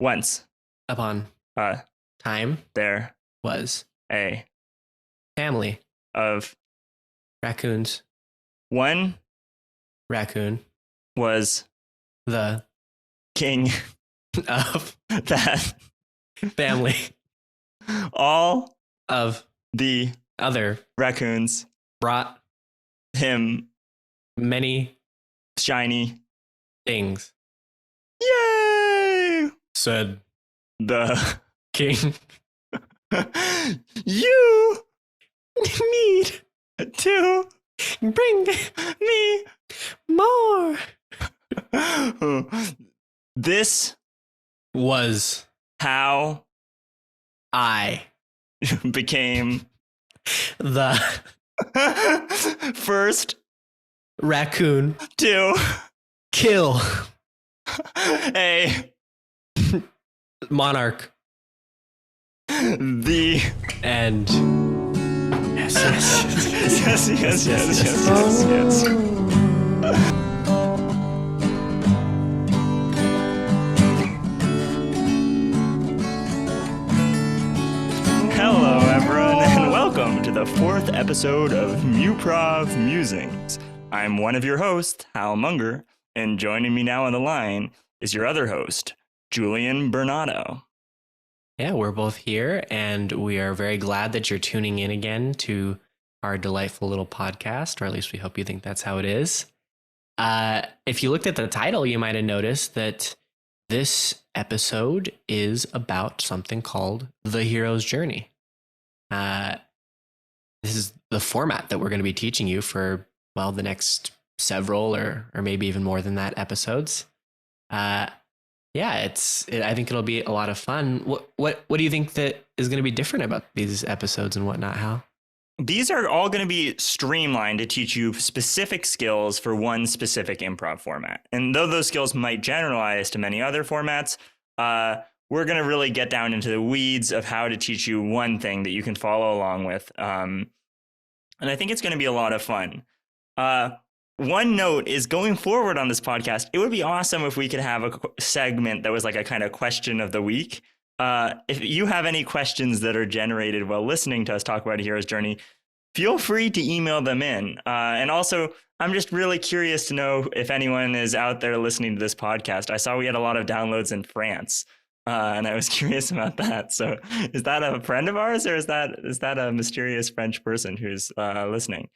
Once upon uh time there was a family of raccoons. one Raccoon, was the king of that family all of the other raccoons brought him many shiny. things. Yay! Said The king. you Need to bring me more. this Was how I became the first raccoon to kill a monarch the and yes, yes. Hello, everyone, and welcome to the 4th episode of Muprov Musings. I'm one of your hosts, Hal Munger, and joining me now on the line is your other host, Julian Bernardo. Yeah, we're both here, and we are very glad that you're tuning in again to our delightful little podcast, or at least we hope you think that's how it is. If you looked at the title, you might have noticed that this episode is about something called The Hero's Journey. This is the format that we're going to be teaching you for, well, the next several or maybe even more than that episodes. I think it'll be a lot of fun. What do you think that is going to be different about these episodes and whatnot, Hal? These are all going to be streamlined to teach you specific skills for one specific improv format. And though those skills might generalize to many other formats, we're going to really get down into the weeds of how to teach you one thing that you can follow along with. And I think it's going to be a lot of fun. One note is, going forward on this podcast, it would be awesome if we could have a segment that was like a kind of question of the week. If you have any questions that are generated while listening to us talk about A Hero's Journey, feel free to email them in. And also, I'm just really curious to know if anyone is out there listening to this podcast. I saw we had a lot of downloads in France, and I was curious about that. So is that a friend of ours, or is that a mysterious French person who's listening?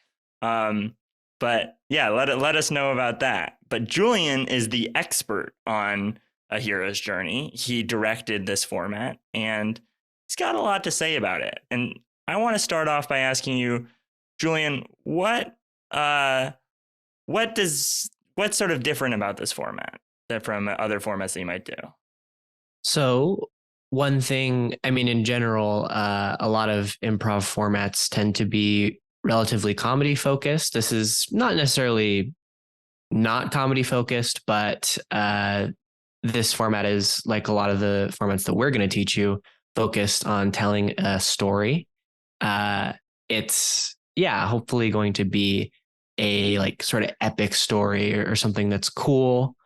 But yeah, let us know about that. But Julian is the expert on A Hero's Journey. He directed this format, and he's got a lot to say about it. And I want to start off by asking you, Julian, what's sort of different about this format from other formats that you might do? So one thing, I mean, in general, a lot of improv formats tend to be relatively comedy focused. This is not necessarily not comedy focused, but this format is, like a lot of the formats that we're going to teach you, focused on telling a story. It's hopefully going to be a like sort of epic story or something that's cool.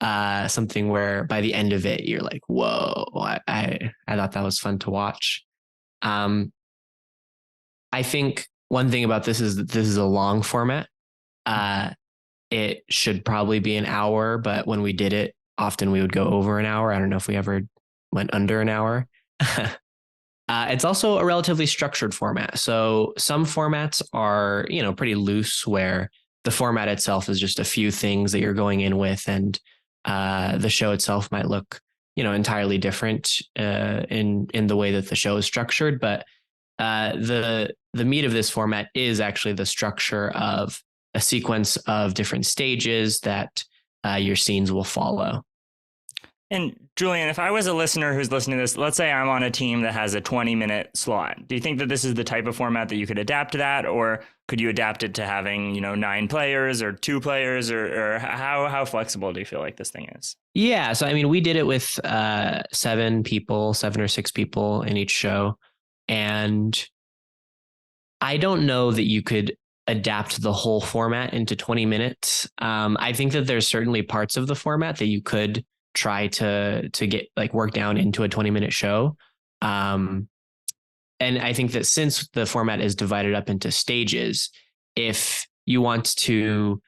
Something where by the end of it, you're like, whoa, I thought that was fun to watch. I think one thing about this is that this is a long format. It should probably be an hour, but when we did it, often we would go over an hour. I don't know if we ever went under an hour. It's also a relatively structured format. So some formats are, pretty loose, where the format itself is just a few things that you're going in with, and the show itself might look, entirely different in the way that the show is structured. But the meat of this format is actually the structure of a sequence of different stages that your scenes will follow. And Julian, if I was a listener who's listening to this, let's say I'm on a team that has a 20-minute slot. Do you think that this is the type of format that you could adapt to that? Or could you adapt it to having, 9 players or 2 players, or how flexible do you feel like this thing is? Yeah. So, I mean, we did it with 7 or 6 people in each show. And I don't know that you could adapt the whole format into 20 minutes. I think that there's certainly parts of the format that you could try to get like work down into a 20-minute show. And I think that since the format is divided up into stages, if you want to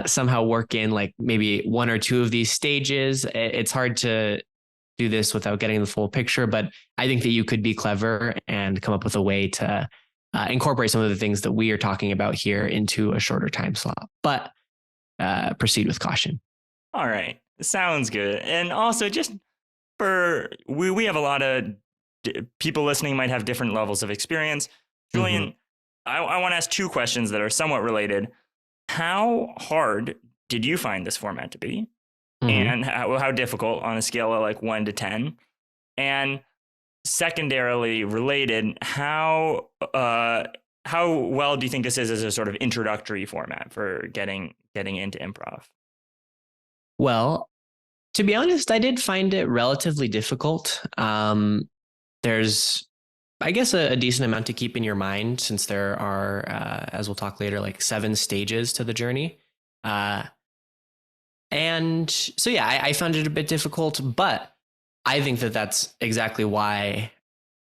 somehow work in like maybe one or two of these stages, it's hard to do this without getting the full picture. But I think that you could be clever and come up with a way to incorporate some of the things that we are talking about here into a shorter time slot. But proceed with caution. All right. Sounds good. And also, just for we have a lot of people listening might have different levels of experience. Julian, I want to ask two questions that are somewhat related. How hard did you find this format to be? And how difficult on a scale of like 1 to 10? And secondarily related, how well do you think this is as a sort of introductory format for getting into improv? Well, to be honest, I did find it relatively difficult. There's, I guess, a decent amount to keep in your mind, since there are, as we'll talk later, like 7 stages to the journey. And so, yeah, I found it a bit difficult, but I think that that's exactly why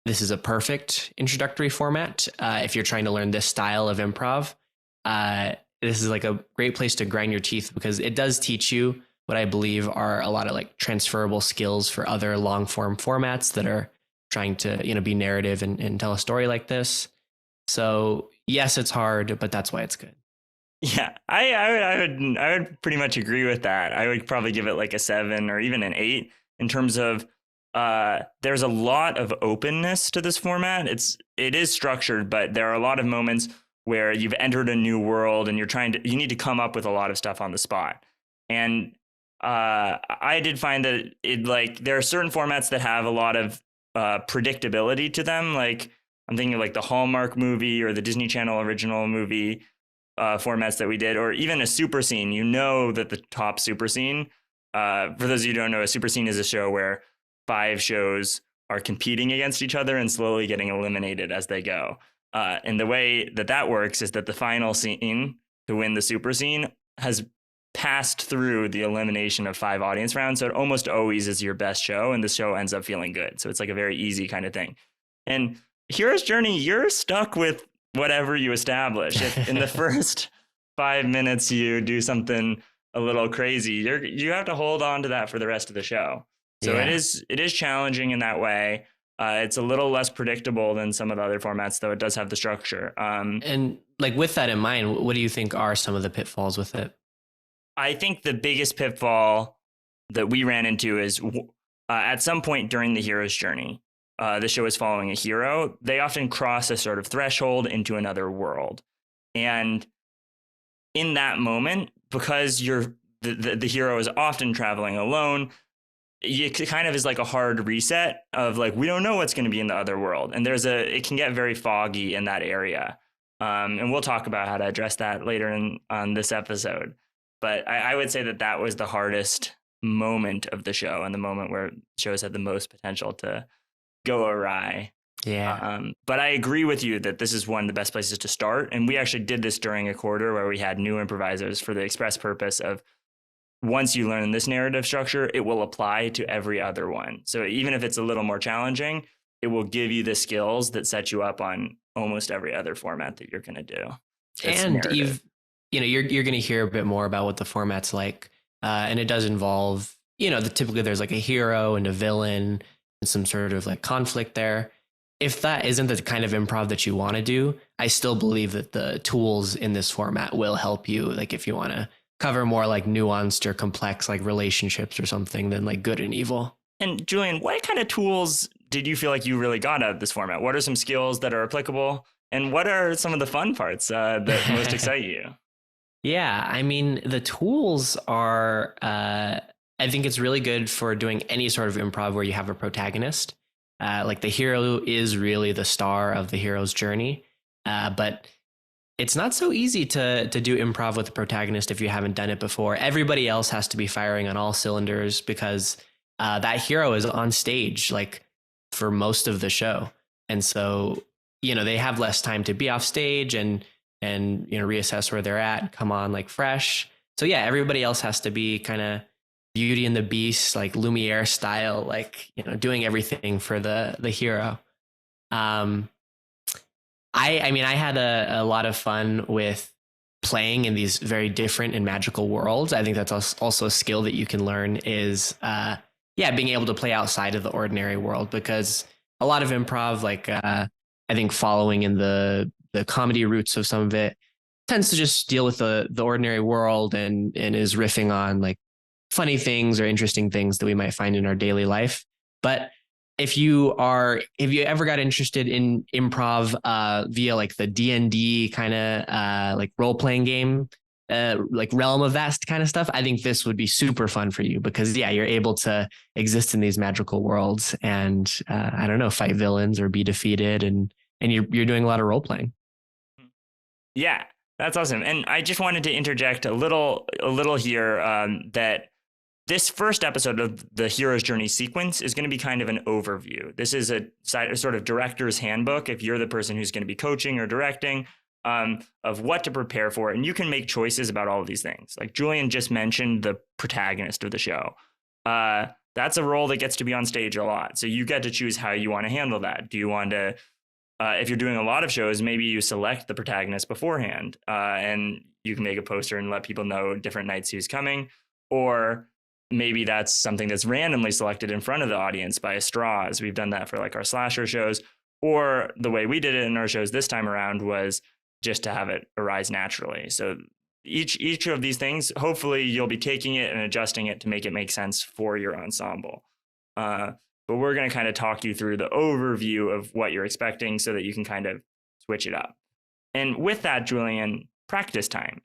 this is a perfect introductory format. If you're trying to learn this style of improv, this is like a great place to grind your teeth, because it does teach you what I believe are a lot of like transferable skills for other long form formats that are trying to, you know, be narrative and tell a story like this. So yes, it's hard, but that's why it's good. Yeah, I would pretty much agree with that. I would probably give it like a 7 or even an 8 in terms of there's a lot of openness to this format. It is structured, but there are a lot of moments where you've entered a new world and you need to come up with a lot of stuff on the spot. And I did find that there are certain formats that have a lot of predictability to them. Like I'm thinking of like the Hallmark movie or the Disney Channel original movie formats that we did, or even a super scene. You know that the top super scene, for those of you who don't know, a super scene is a show where 5 shows are competing against each other and slowly getting eliminated as they go. And the way that works is that the final scene to win the super scene has passed through the elimination of 5 audience rounds. So it almost always is your best show, and the show ends up feeling good. So it's like a very easy kind of thing. And Hero's Journey, you're stuck with whatever you establish. If in the first 5 minutes you do something a little crazy, you have to hold on to that for the rest of the show. So yeah. It is challenging in that way. It's a little less predictable than some of the other formats, though it does have the structure. And like with that in mind, what do you think are some of the pitfalls with it? I think the biggest pitfall that we ran into is at some point during the hero's journey, the show is following a hero. They often cross a sort of threshold into another world. And in that moment, because the hero is often traveling alone, it kind of is like a hard reset of like, we don't know what's going to be in the other world. And it can get very foggy in that area. And we'll talk about how to address that later on this episode. But I would say that was the hardest moment of the show, and the moment where shows had the most potential to go awry. Yeah. But I agree with you that this is one of the best places to start. And we actually did this during a quarter where we had new improvisers for the express purpose of, once you learn this narrative structure, it will apply to every other one. So even if it's a little more challenging, it will give you the skills that set you up on almost every other format that you're going to do. And you're going to hear a bit more about what the format's like. And it does involve, typically there's like a hero and a villain and some sort of like conflict there. If that isn't the kind of improv that you want to do, I still believe that the tools in this format will help you. Like if you want to cover more like nuanced or complex like relationships or something than like good and evil. And Julian, what kind of tools did you feel like you really got out of this format? What are some skills that are applicable? And what are some of the fun parts that most excite you? Yeah, I mean, the tools are, I think it's really good for doing any sort of improv where you have a protagonist. Like the hero is really the star of the hero's journey. But it's not so easy to do improv with a protagonist if you haven't done it before. Everybody else has to be firing on all cylinders because that hero is on stage like for most of the show. And so, they have less time to be off stage and reassess where they're at, come on like fresh. So yeah, everybody else has to be kind of Beauty and the Beast, like Lumiere style, like, doing everything for the hero. Um, I mean, I had a lot of fun with playing in these very different and magical worlds. I think that's also a skill that you can learn is, yeah, being able to play outside of the ordinary world, because a lot of improv, like, I think following in the comedy roots of some of it tends to just deal with the ordinary world and is riffing on like funny things or interesting things that we might find in our daily life. But if you ever got interested in improv via like the D&D kind of like role playing game, like realm of vast kind of stuff, I think this would be super fun for you, because yeah, you're able to exist in these magical worlds and I don't know, fight villains or be defeated, and you're doing a lot of role playing. Yeah, that's awesome. And I just wanted to interject a little here, that this first episode of the hero's journey sequence is going to be kind of an a This is a sort of director's handbook if you're the person who's going to be coaching or directing, of what to prepare for. And you can make choices about all of these things. Like Julian just mentioned, the protagonist of the show. That's a role that gets to be on stage a lot. So you get to choose how you want to handle that. Do you want to, if you're doing a lot of shows, maybe you select the protagonist beforehand, and you can make a poster and let people know different nights who's coming. Or maybe that's something that's randomly selected in front of the audience by a straw, as we've done that for like our slasher shows. Or the way we did it in our shows this time around was just to have it arise naturally. So each of these things, hopefully you'll be taking it and adjusting it to make it make sense for your ensemble. But we're going to kind of talk you through the overview of what you're expecting so that you can kind of switch it up. And with that, Julian, practice time.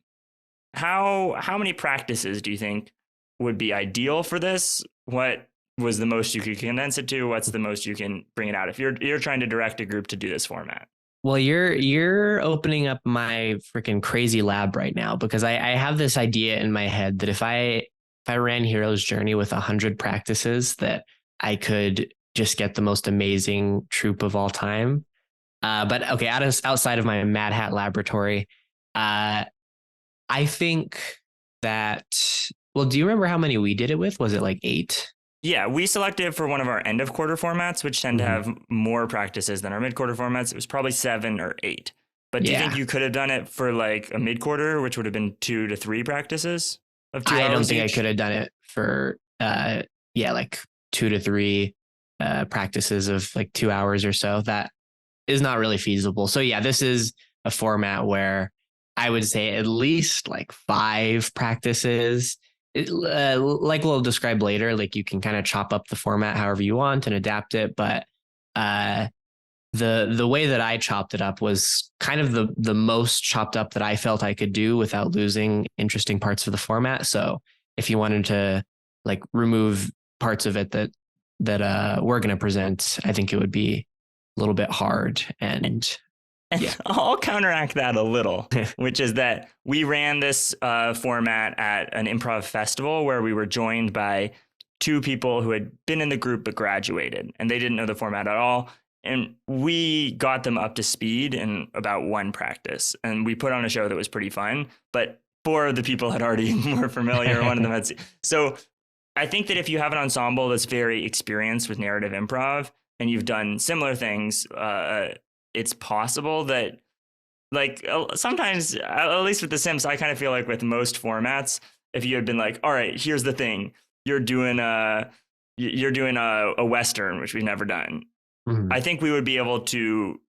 How many practices do you think would be ideal for this? What was the most you could condense it to? What's the most you can bring it out if you're trying to direct a group to do this format? Well, you're opening up my freaking crazy lab right now, because I have this idea in my head that if I ran Hero's Journey with 100 practices, that I could just get the most amazing troupe of all time. But okay, outside of my Mad Hat laboratory, I think that, well, do you remember how many we did it with? Was it like 8? Yeah, we selected for one of our end of quarter formats, which tend to have more practices than our mid quarter formats. It was probably 7 or 8. But do you think you could have done it for like a mid quarter, which would have been 2 to 3 practices of 2 hours? I don't think each? I could have done it for like 2 to 3 practices of like 2 hours or so. That is not really feasible. So yeah, this is a format where I would say at least like 5 practices. Like we'll describe later, like you can kind of chop up the format however you want and adapt it. But the way that I chopped it up was kind of the most chopped up that I felt I could do without losing interesting parts of the format. So if you wanted to like remove parts of it that we're going to present, I think it would be a little bit hard. And yeah. I'll counteract that a little, which is that we ran this format at an improv festival where we were joined by 2 people who had been in the group but graduated, and they didn't know the format at all. And we got them up to speed in about 1 practice, and we put on a show that was pretty fun. But 4 of the people had already were familiar. One of them had. So I think that if you have an ensemble that's very experienced with narrative improv and you've done similar things, it's possible that, like, sometimes, at least with The Sims, I kind of feel like with most formats, if you had been like, all right, here's the thing, you're doing a Western, which we've never done. Mm-hmm. I think we would be able to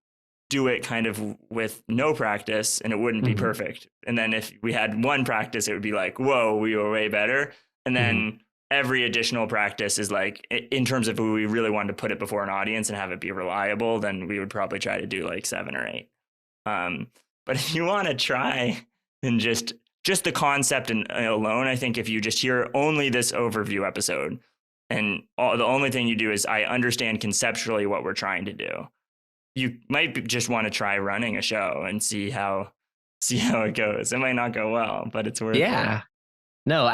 do it kind of with no practice, and it wouldn't be perfect. And then if we had 1 practice, it would be like, whoa, we were way better. And then every additional practice is like, in terms of who we really wanted to put it before an audience and have it be reliable, then we would probably try to do like 7 or 8. But if you want to try and just the concept alone, I think if you just hear only this overview episode and the only thing you do is I understand conceptually what we're trying to do, you might just want to try running a show and see how it goes. It might not go well, but it's worth it. No,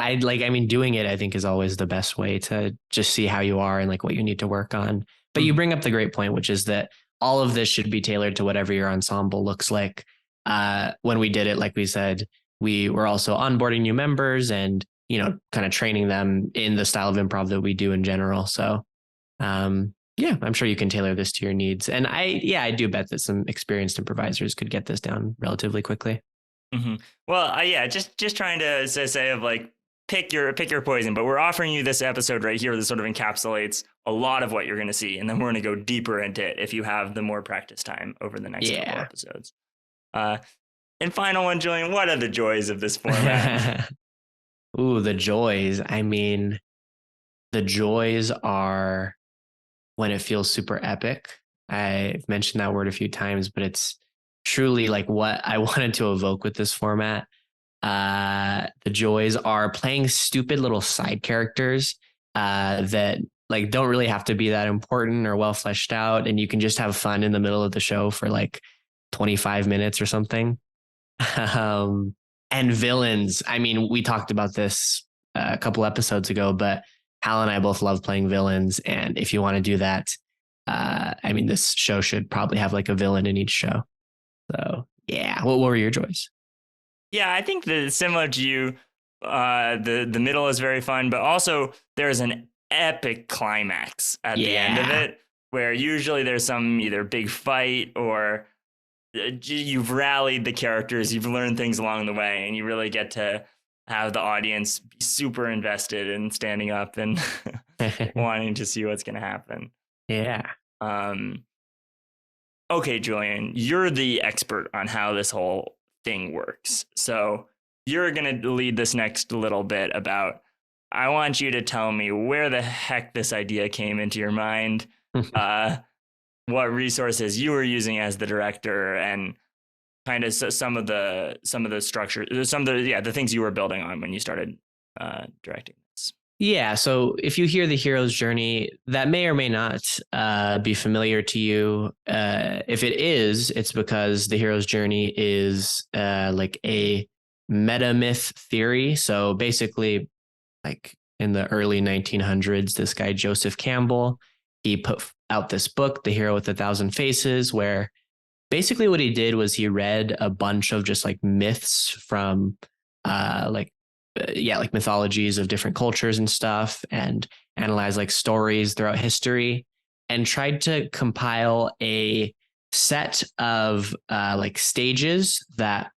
doing it, I think, is always the best way to just see how you are and like what you need to work on. But you bring up the great point, which is that all of this should be tailored to whatever your ensemble looks like. When we did it, like we said, we were also onboarding new members, and kind of training them in the style of improv that we do in general. So, yeah, I'm sure you can tailor this to your needs. And I do bet that some experienced improvisers could get this down relatively quickly. Mm-hmm. Well, yeah, just trying to say of like pick your poison, but we're offering you this episode right here that sort of encapsulates a lot of what you're going to see, and then we're going to go deeper into it if you have the more practice time over the next couple episodes. And final one, Julian, what are the joys of this format? Ooh, the joys. I mean, the joys are when it feels super epic. I've mentioned that word a few times, but it's truly like what I wanted to evoke with this format. The joys are playing stupid little side characters that like don't really have to be that important or well fleshed out, and you can just have fun in the middle of the show for like 25 minutes or something. And villains. I mean, we talked about this a couple episodes ago, but Hal and I both love playing villains. And if you want to do that, I mean, this show should probably have like a villain in each show. So yeah, what were your joys? Yeah, I think that similar to you, the middle is very fun, but also there's an epic climax at the end of it, where usually there's some either big fight or you've rallied the characters, you've learned things along the way, and you really get to have the audience be super invested in standing up and wanting to see what's going to happen. Yeah. Okay, Julian, you're the expert on how this whole thing works. So you're going to lead this next little bit about, I want you to tell me where the heck this idea came into your mind, what resources you were using as the director, and kind of some of the structure, the things you were building on when you started directing this. Yeah. So if you hear the hero's journey, that may or may not be familiar to you. If it is, it's because the hero's journey is like a meta myth theory. So basically, like in the early 1900s, this guy, Joseph Campbell, he put out this book, The Hero with a Thousand Faces, where basically what he did was he read a bunch of just like myths from like mythologies of different cultures and stuff, and analyzed like stories throughout history, and tried to compile a set of like stages that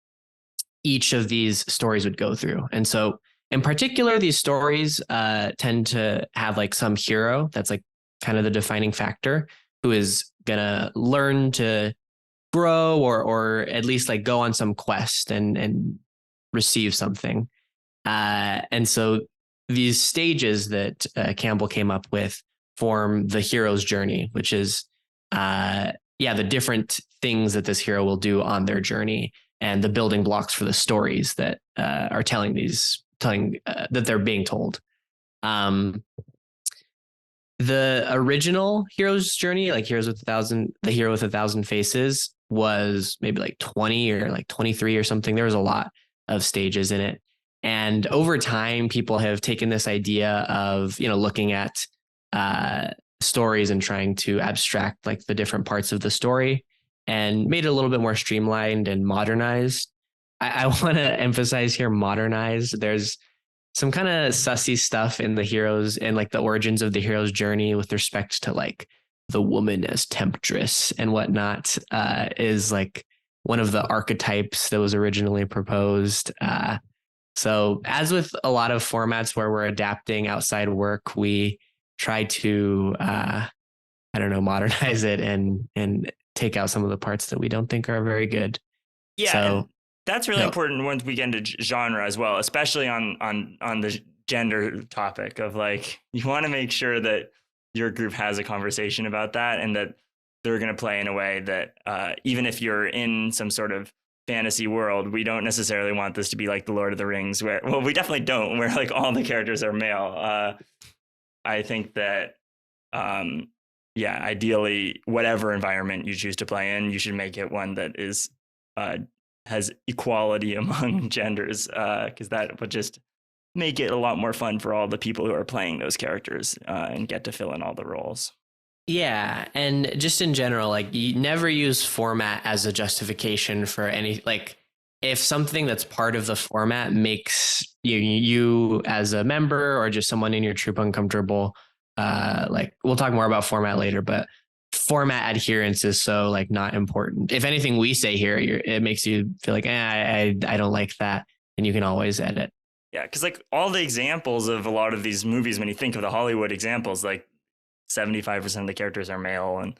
each of these stories would go through. And so in particular, these stories tend to have like some hero that's like kind of the defining factor, who is gonna learn to grow or at least like go on some quest and receive something. And so these stages that Campbell came up with form the hero's journey, which is the different things that this hero will do on their journey, and the building blocks for the stories that are telling that they're being told. The original hero's journey, like the Hero with a Thousand Faces, was maybe like 20 or like 23 or something. There was a lot of stages in it. And over time, people have taken this idea of, looking at stories and trying to abstract like the different parts of the story and made it a little bit more streamlined and modernized. I want to emphasize here modernized. There's some kind of sussy stuff in the heroes and like the origins of the hero's journey with respect to like the woman as temptress and whatnot, is like one of the archetypes that was originally proposed. So as with a lot of formats where we're adapting outside work, we try to, modernize it and take out some of the parts that we don't think are very good. Yeah. So that's really important once we get into genre as well, especially on the gender topic of like, you want to make sure that your group has a conversation about that, and that they're going to play in a way that even if you're in some sort of fantasy world, we don't necessarily want this to be like the Lord of the Rings, where, well, we definitely don't, where like all the characters are male. I think that, ideally, whatever environment you choose to play in, you should make it one that is has equality among genders, because that would just make it a lot more fun for all the people who are playing those characters and get to fill in all the roles. Yeah. And just in general, like, you never use format as a justification for any, like, if something that's part of the format makes you as a member or just someone in your troupe uncomfortable, like we'll talk more about format later, but format adherence is so like not important. If anything we say here, it makes you feel like, I don't like that, and you can always edit. Yeah, because like all the examples of a lot of these movies, when you think of the Hollywood examples, like 75% of the characters are male, and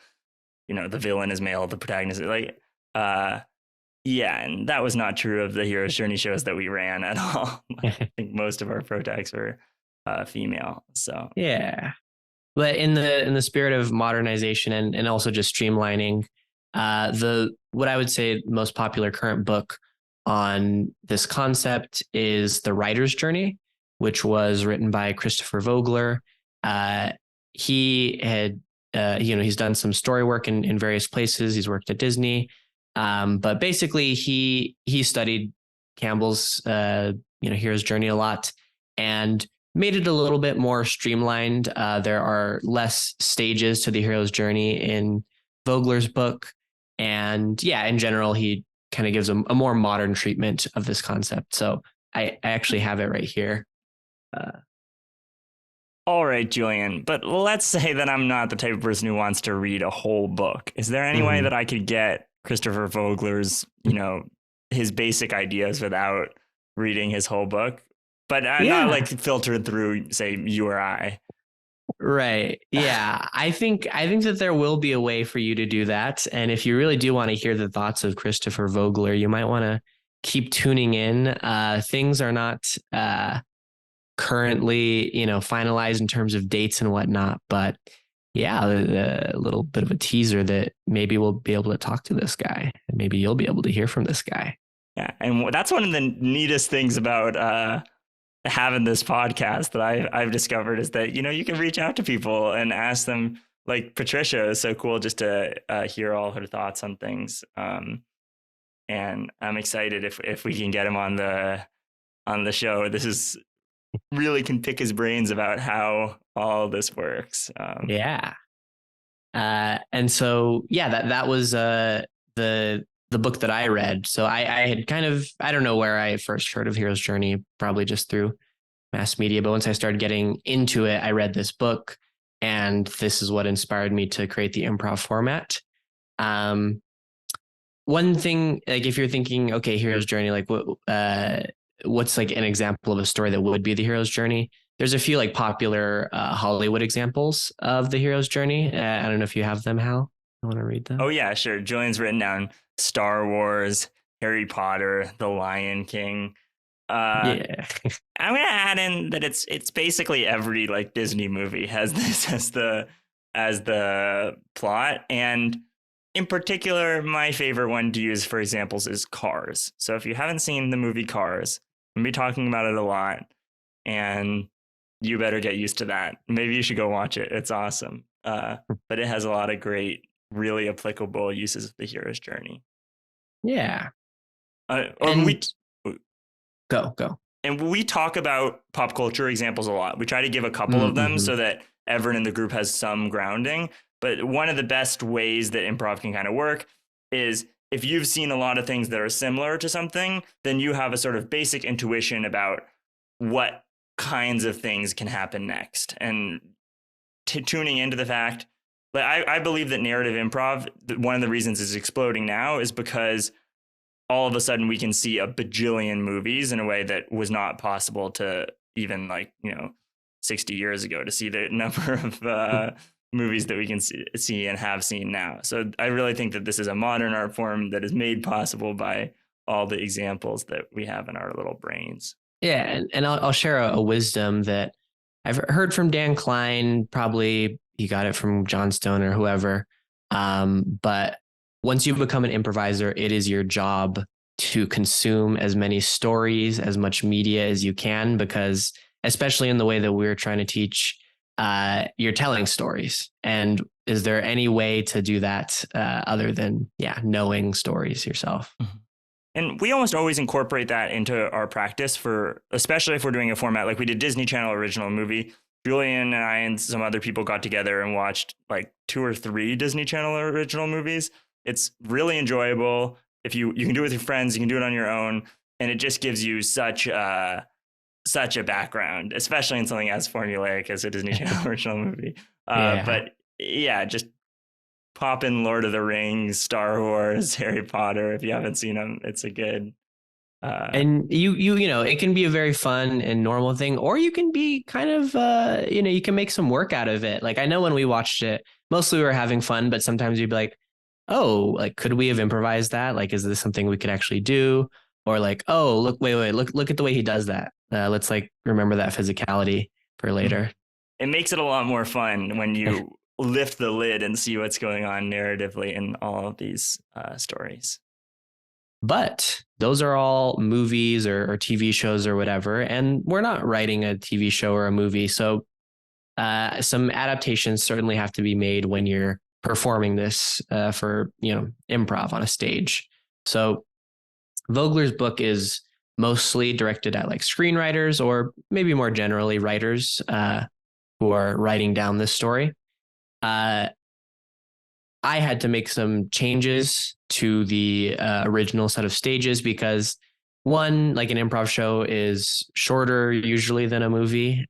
the villain is male, the protagonist is like, yeah, and that was not true of the hero's journey shows that we ran at all. I think most of our protagonists were female. So Yeah. But in the spirit of modernization and also just streamlining, the what I would say most popular current book on this concept is The Writer's Journey, which was written by Christopher Vogler. Uh, he had he's done some story work in various places. He's worked at Disney, but basically he studied Campbell's hero's journey a lot and made it a little bit more streamlined. There are less stages to the hero's journey in Vogler's book. And yeah, in general, he kind of gives a more modern treatment of this concept. So I actually have it right here. all right, Julian, but let's say that I'm not the type of person who wants to read a whole book. Is there any way that I could get Christopher Vogler's, his basic ideas without reading his whole book? But not like filtered through, say, you or I. Right. Yeah. I think that there will be a way for you to do that. And if you really do want to hear the thoughts of Christopher Vogler, you might want to keep tuning in. Things are not currently, finalized in terms of dates and whatnot. But yeah, a little bit of a teaser that maybe we'll be able to talk to this guy and maybe you'll be able to hear from this guy. Yeah. And that's one of the neatest things about having this podcast that I've discovered is that, you can reach out to people and ask them, like Patricia is so cool just to hear all her thoughts on things. And I'm excited if we can get him on the show. This is really can pick his brains about how all this works. Yeah. And so, yeah, that was the book that I read. So I had I don't know where I first heard of Hero's Journey, probably just through mass media. But once I started getting into it, I read this book and this is what inspired me to create the improv format. One thing, like if you're thinking, okay, Hero's Journey, like what's like an example of a story that would be the hero's journey? There's a few like popular Hollywood examples of the hero's journey. I don't know if you have them, Hal. I want to read them. Oh yeah, sure. Julian's written down Star Wars, Harry Potter, The Lion King. Yeah. I'm gonna add in that it's basically every like Disney movie has this as the plot, and in particular, my favorite one to use for examples is Cars. So if you haven't seen the movie Cars, I'm gonna be talking about it a lot, and you better get used to that. Maybe you should go watch it. It's awesome. But it has a lot of great, really applicable uses of the hero's journey. Yeah. Go. And we talk about pop culture examples a lot. We try to give a couple of them so that everyone in the group has some grounding. But one of the best ways that improv can kind of work is if you've seen a lot of things that are similar to something, then you have a sort of basic intuition about what kinds of things can happen next. And tuning into the fact that I believe that narrative improv, one of the reasons it's exploding now is because all of a sudden we can see a bajillion movies in a way that was not possible to even 60 years ago to see the number of movies that we can see and have seen now. So I really think that this is a modern art form that is made possible by all the examples that we have in our little brains. Yeah. And I'll share a wisdom that I've heard from Dan Klein. Probably he got it from John Stone or whoever. But once you become an improviser, it is your job to consume as many stories, as much media as you can, because especially in the way that we're trying to teach, you're telling stories. And is there any way to do that other than, knowing stories yourself? Mm-hmm. And we almost always incorporate that into our practice especially if we're doing a format like we did Disney Channel original movie. Julian and I and some other people got together and watched like 2 or 3 Disney Channel original movies. It's really enjoyable. if you can do it with your friends, you can do it on your own, and it just gives you such a background, especially in something as formulaic as a Disney Channel original movie. Yeah. But yeah, just pop in Lord of the Rings, Star Wars, Harry Potter. If you haven't seen them, it's a good. And you know, it can be a very fun and normal thing, or you can be kind of you know, you can make some work out of it. Like I know when we watched it, mostly we were having fun, but sometimes you'd be like, oh, like could we have improvised that? Like, is this something we could actually do? Or like, oh, look, wait, look at the way he does that. Let's like remember that physicality for later. It makes it a lot more fun when you lift the lid and see what's going on narratively in all of these stories. But those are all movies or TV shows or whatever. And we're not writing a TV show or a movie. So some adaptations certainly have to be made when you're performing this for, you know, improv on a stage. So Vogler's book is mostly directed at like screenwriters or maybe more generally writers who are writing down this story. I had to make some changes to the original set of stages because one, like an improv show is shorter usually than a movie.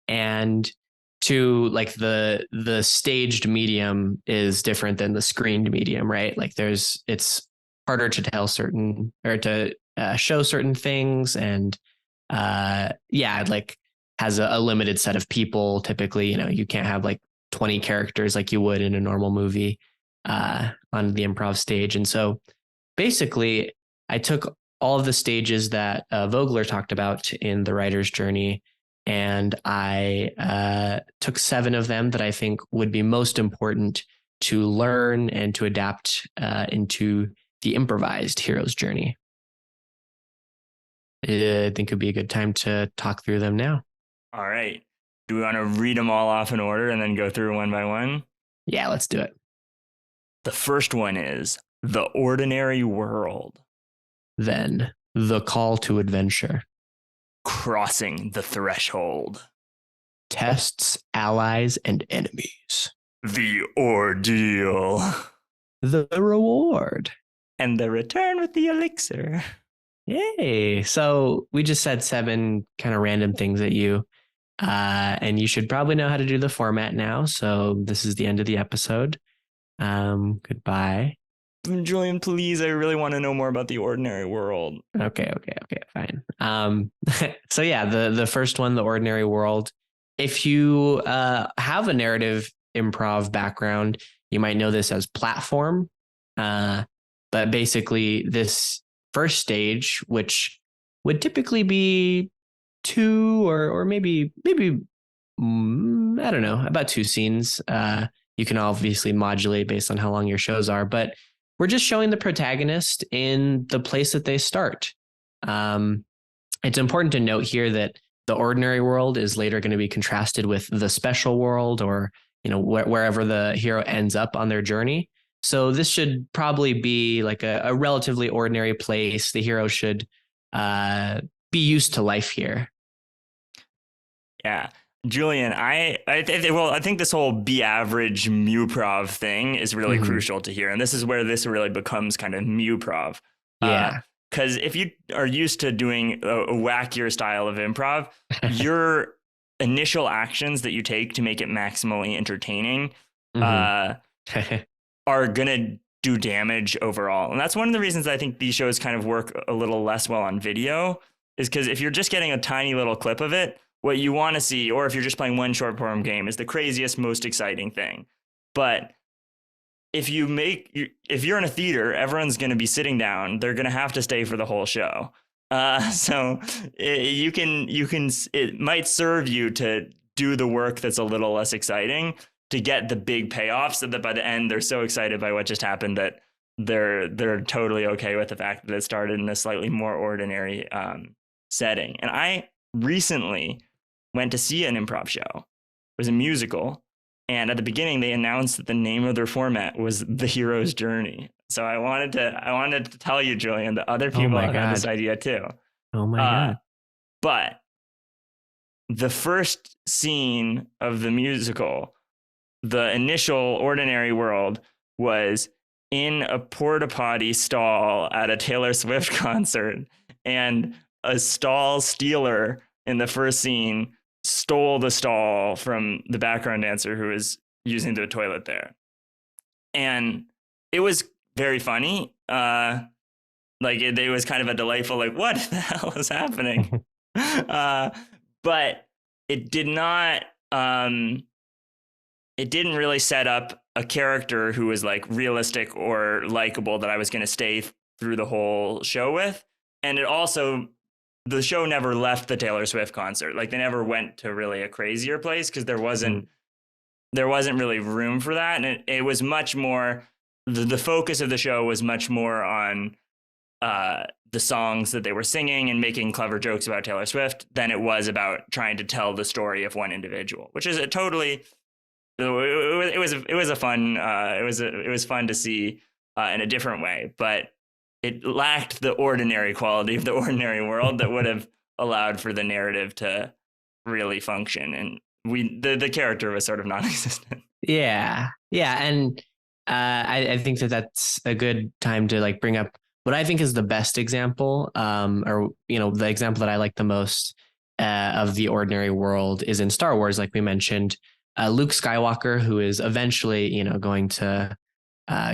And two, like the staged medium is different than the screened medium, right? Like it's harder to tell certain or to show certain things. And yeah, like has a limited set of people. Typically, you know, you can't have like 20 characters like you would in a normal movie on the improv stage. And so basically, I took all of the stages that Vogler talked about in the writer's journey, and I took 7 of them that I think would be most important to learn and to adapt into the improvised hero's journey. I think it'd be a good time to talk through them now. All right. Do we want to read them all off in order and then go through one by one? Yeah, let's do it. The first one is The Ordinary World. Then The Call to Adventure. Crossing the Threshold. Tests, allies, and enemies. The Ordeal. The Reward. And the Return with the Elixir. Yay. So we just said 7 kind of random things at you. And you should probably know how to do the format now. So this is the end of the episode. Goodbye. Julian, please, I really want to know more about The Ordinary World. Okay, fine. So yeah, the first one, The Ordinary World. If you have a narrative improv background, you might know this as platform. But basically this first stage, which would typically be 2 or maybe I don't know, about 2 scenes. You can obviously modulate based on how long your shows are, but we're just showing the protagonist in the place that they start. It's important to note here that the ordinary world is later going to be contrasted with the special world, or you know, wherever the hero ends up on their journey. So this should probably be like a relatively ordinary place. The hero should be used to life here. Yeah. Julian, I think this whole be average Muprov thing is really crucial to hear. And this is where this really becomes kind of Muprov. Yeah. Because if you are used to doing a wackier style of improv, your initial actions that you take to make it maximally entertaining are going to do damage overall. And that's one of the reasons I think these shows kind of work a little less well on video, is because if you're just getting a tiny little clip of it, what you want to see, or if you're just playing one short form game, is the craziest, most exciting thing. But if you're in a theater, everyone's going to be sitting down. They're going to have to stay for the whole show. So it might serve you to do the work that's a little less exciting to get the big payoff, so that by the end they're so excited by what just happened that they're totally okay with the fact that it started in a slightly more ordinary setting. And I recently went to see an improv show. It was a musical, and at the beginning they announced that the name of their format was The Hero's Journey. So I wanted to tell you, Julian, that other people have had this idea too. Oh my God. But the first scene of the musical, the initial ordinary world, was in a porta potty stall at a Taylor Swift concert, and a stall stealer in the first scene stole the stall from the background dancer who was using the toilet there. And it was very funny. It was kind of a delightful, like, what the hell is happening? But it did not, it didn't really set up a character who was like realistic or likable that I was going to stay through the whole show with. And it also, the show never left the Taylor Swift concert. Like, they never went to really a crazier place because there wasn't really room for that. And it was much more, the focus of the show was much more on the songs that they were singing and making clever jokes about Taylor Swift than it was about trying to tell the story of one individual, which is a totally, it was fun to see in a different way, but it lacked the ordinary quality of the ordinary world that would have allowed for the narrative to really function. And the character was sort of non-existent. Yeah. And I think that's a good time to like bring up what I think is the best example, or, the example that I like the most of the ordinary world is in Star Wars, like we mentioned. Luke Skywalker, who is eventually, going to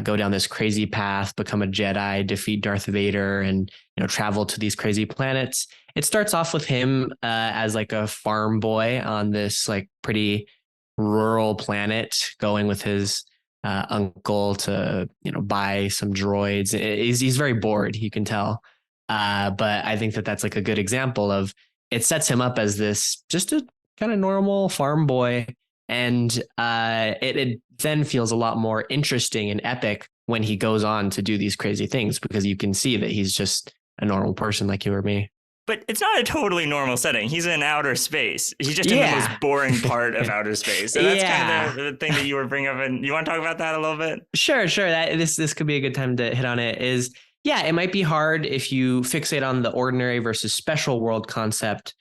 go down this crazy path, become a Jedi, defeat Darth Vader, and travel to these crazy planets. It starts off with him as like a farm boy on this like pretty rural planet, going with his uncle to buy some droids. He's very bored, you can tell. But I think that's like a good example of, it sets him up as this just a kind of normal farm boy. And it then feels a lot more interesting and epic when he goes on to do these crazy things, because you can see that he's just a normal person like you or me. But it's not a totally normal setting. He's in outer space. He's just in the most boring part of outer space. And that's kind of the thing that you were bringing up. And you want to talk about that a little bit? Sure. This could be a good time to hit on it. It might be hard if you fixate on the ordinary versus special world concept.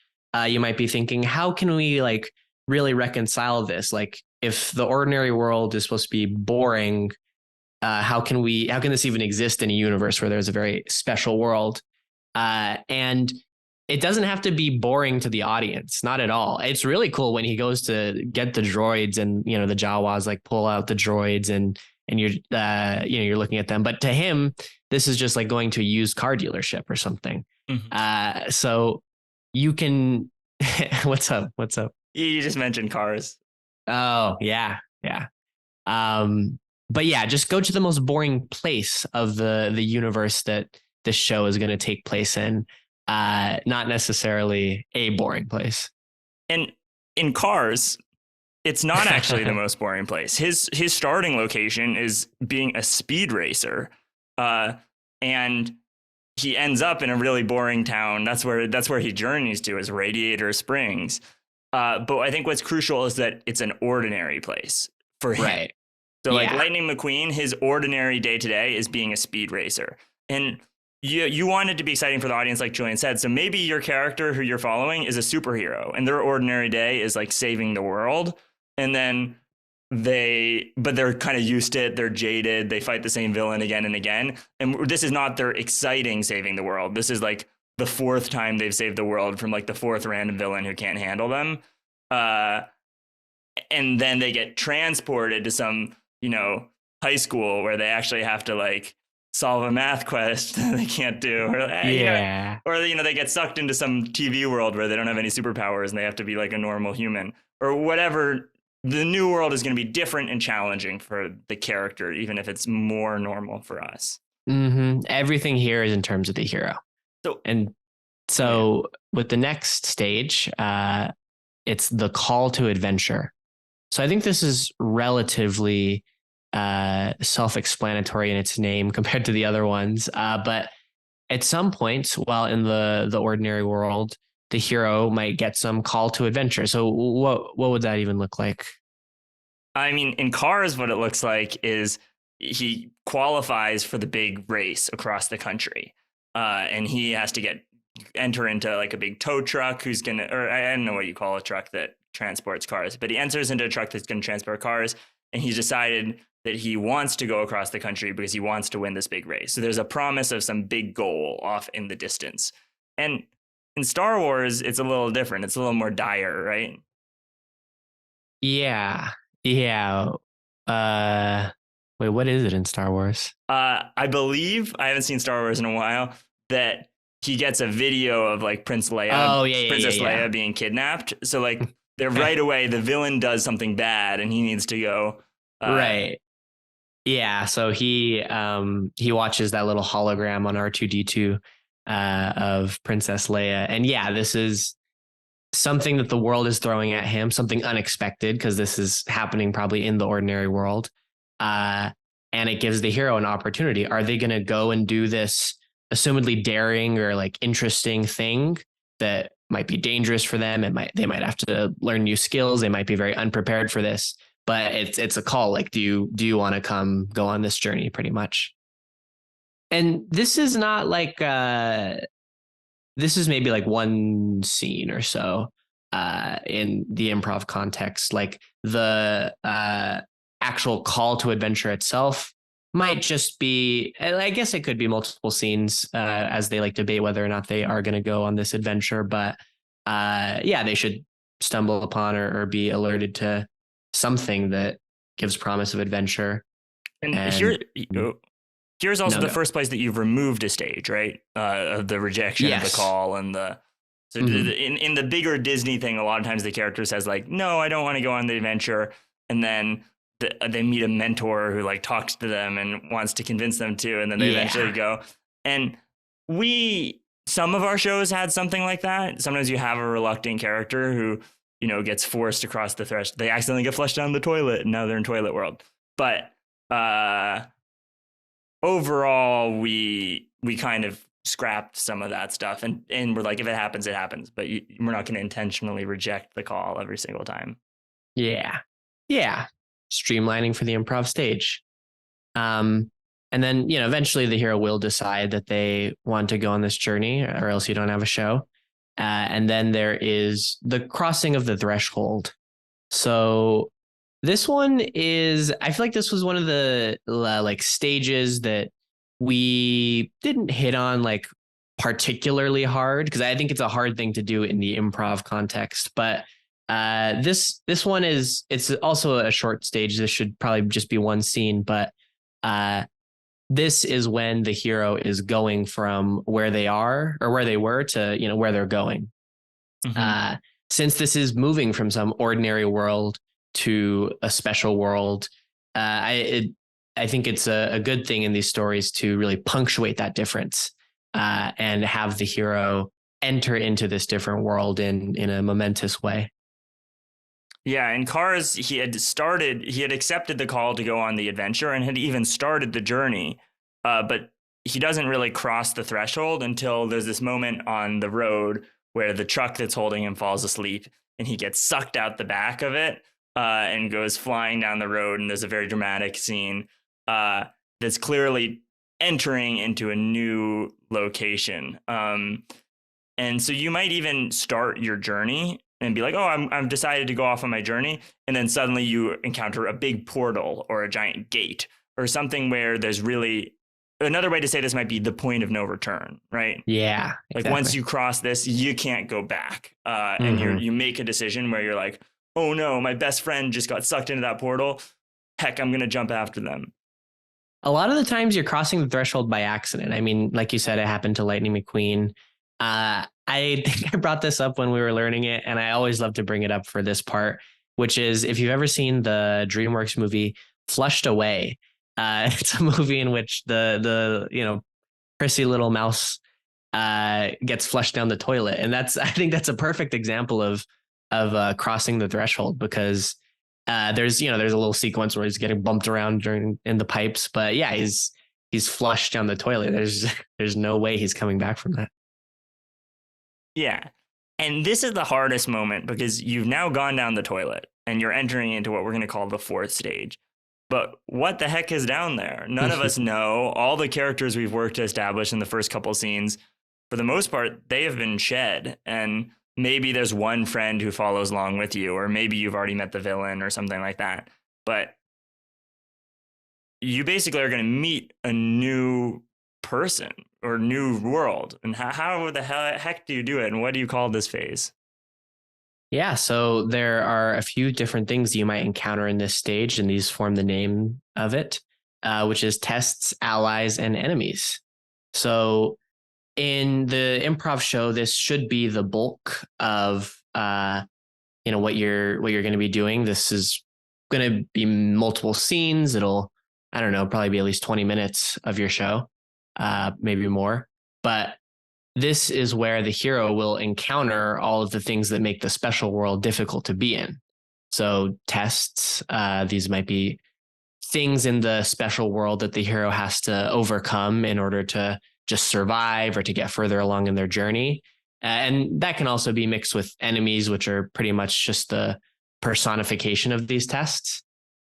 You might be thinking, how can we like really reconcile this? Like, if the ordinary world is supposed to be boring, how can this even exist in a universe where there's a very special world? And it doesn't have to be boring to the audience, not at all. It's really cool when he goes to get the droids and the Jawas like pull out the droids and you're you're looking at them. But to him, this is just like going to a used car dealership or something. Mm-hmm. So you can what's up? You just mentioned cars. Oh, yeah. But yeah, just go to the most boring place of the universe that this show is going to take place in, not necessarily a boring place. And in Cars, it's not actually the most boring place. His starting location is being a speed racer, and he ends up in a really boring town. That's where he journeys to, is Radiator Springs. But I think what's crucial is that it's an ordinary place for him. Right. So like Lightning McQueen, his ordinary day to day is being a speed racer. And you want it to be exciting for the audience, like Julian said. So maybe your character who you're following is a superhero and their ordinary day is like saving the world. And then they're kind of used to it. They're jaded. They fight the same villain again and again. And this is not their exciting saving the world. This is like the fourth time they've saved the world from like the fourth random villain who can't handle them. And then they get transported to some, high school where they actually have to like solve a math quest that they can't do. Or, they get sucked into some TV world where they don't have any superpowers and they have to be like a normal human or whatever. The new world is going to be different and challenging for the character, even if it's more normal for us. Mm-hmm. Everything here is in terms of the hero. So with the next stage, it's the call to adventure. So I think this is relatively self-explanatory in its name compared to the other ones. But at some point, while in the ordinary world, the hero might get some call to adventure. So what would that even look like? I mean, in Cars, what it looks like is he qualifies for the big race across the country. And he has to enter into like a big tow truck or I don't know what you call a truck that transports cars, but he enters into a truck that's going to transport cars. And he's decided that he wants to go across the country because he wants to win this big race. So there's a promise of some big goal off in the distance. And in Star Wars, it's a little different. It's a little more dire, right? Yeah. Yeah. Uh, wait, what is it in Star Wars? I believe, I haven't seen Star Wars in a while, that he gets a video of like Oh, yeah, yeah, Princess yeah, Leia being kidnapped. So like they're yeah. right away, the villain does something bad and he needs to go. Right. Yeah. So he watches that little hologram on R2D2 of Princess Leia. And yeah, this is something that the world is throwing at him, something unexpected, because this is happening probably in the ordinary world. Uh, and it gives the hero an opportunity. Are they going to go and do this assumedly daring or like interesting thing that might be dangerous for them? They might have to learn new skills. They might be very unprepared for this, but it's a call. Like, do you want to come go on this journey pretty much? And this is not like this is maybe like one scene or so in the improv context. Like the actual call to adventure itself might just be, I guess it could be multiple scenes as they like debate whether or not they are going to go on this adventure. But yeah, they should stumble upon or be alerted to something that gives promise of adventure. And And here's also no, the no. first place that you've removed a stage, right? Of the rejection of the Yes. call and the so Mhm. in the bigger Disney thing, a lot of times the character says like, "No, I don't want to go on the adventure," and then they meet a mentor who like talks to them and wants to convince them to, and then they eventually Yeah. go. And some of our shows had something like that. Sometimes you have a reluctant character who gets forced across the threshold. They accidentally get flushed down the toilet, and now they're in toilet world. But uh overall we kind of scrapped some of that stuff and we're like, if it happens it happens, but we're not going to intentionally reject the call every single time. Yeah. Yeah. Streamlining for the improv stage. Um, and then, eventually the hero will decide that they want to go on this journey or else you don't have a show. And then there is the crossing of the threshold. So this one is, I feel like this was one of the like stages that we didn't hit on like particularly hard because I think it's a hard thing to do in the improv context. But this one it's also a short stage. This should probably just be one scene, but uh, this is when the hero is going from where they are or where they were to where they're going. Mm-hmm. Uh, since this is moving from some ordinary world to a special world, I think it's a good thing in these stories to really punctuate that difference and have the hero enter into this different world in a momentous way. Yeah, in Cars, he had accepted the call to go on the adventure and had even started the journey, but he doesn't really cross the threshold until there's this moment on the road where the truck that's holding him falls asleep and he gets sucked out the back of it and goes flying down the road. And there's a very dramatic scene that's clearly entering into a new location. And so you might even start your journey and be like, oh, I've decided to go off on my journey. And then suddenly you encounter a big portal or a giant gate or something where there's really another way to say this might be the point of no return, right? Yeah, Like exactly. once you cross this, you can't go back. And you make a decision where you're like, oh no, my best friend just got sucked into that portal. Heck, I'm going to jump after them. A lot of the times you're crossing the threshold by accident. I mean, like you said, it happened to Lightning McQueen. I think I brought this up when we were learning it, and I always love to bring it up for this part, which is if you've ever seen the DreamWorks movie Flushed Away, it's a movie in which the prissy little mouse gets flushed down the toilet, and I think that's a perfect example of crossing the threshold because there's a little sequence where he's getting bumped around in the pipes, but yeah, he's flushed down the toilet. There's no way he's coming back from that. Yeah. And this is the hardest moment because you've now gone down the toilet and you're entering into what we're going to call the fourth stage. But what the heck is down there? None of us know. All the characters we've worked to establish in the first couple scenes, for the most part, they have been shed. And maybe there's one friend who follows along with you, or maybe you've already met the villain or something like that. But you basically are going to meet a new person or new world. And how the heck do you do it? And what do you call this phase? Yeah, so there are a few different things you might encounter in this stage, and these form the name of it, which is tests, allies, and enemies. So in the improv show, this should be the bulk of what you're going to be doing. This is going to be multiple scenes. It'll, I don't know, probably be at least 20 minutes of your show, maybe more. But this is where the hero will encounter all of the things that make the special world difficult to be in. So tests, these might be things in the special world that the hero has to overcome in order to just survive or to get further along in their journey. And that can also be mixed with enemies, which are pretty much just the personification of these tests.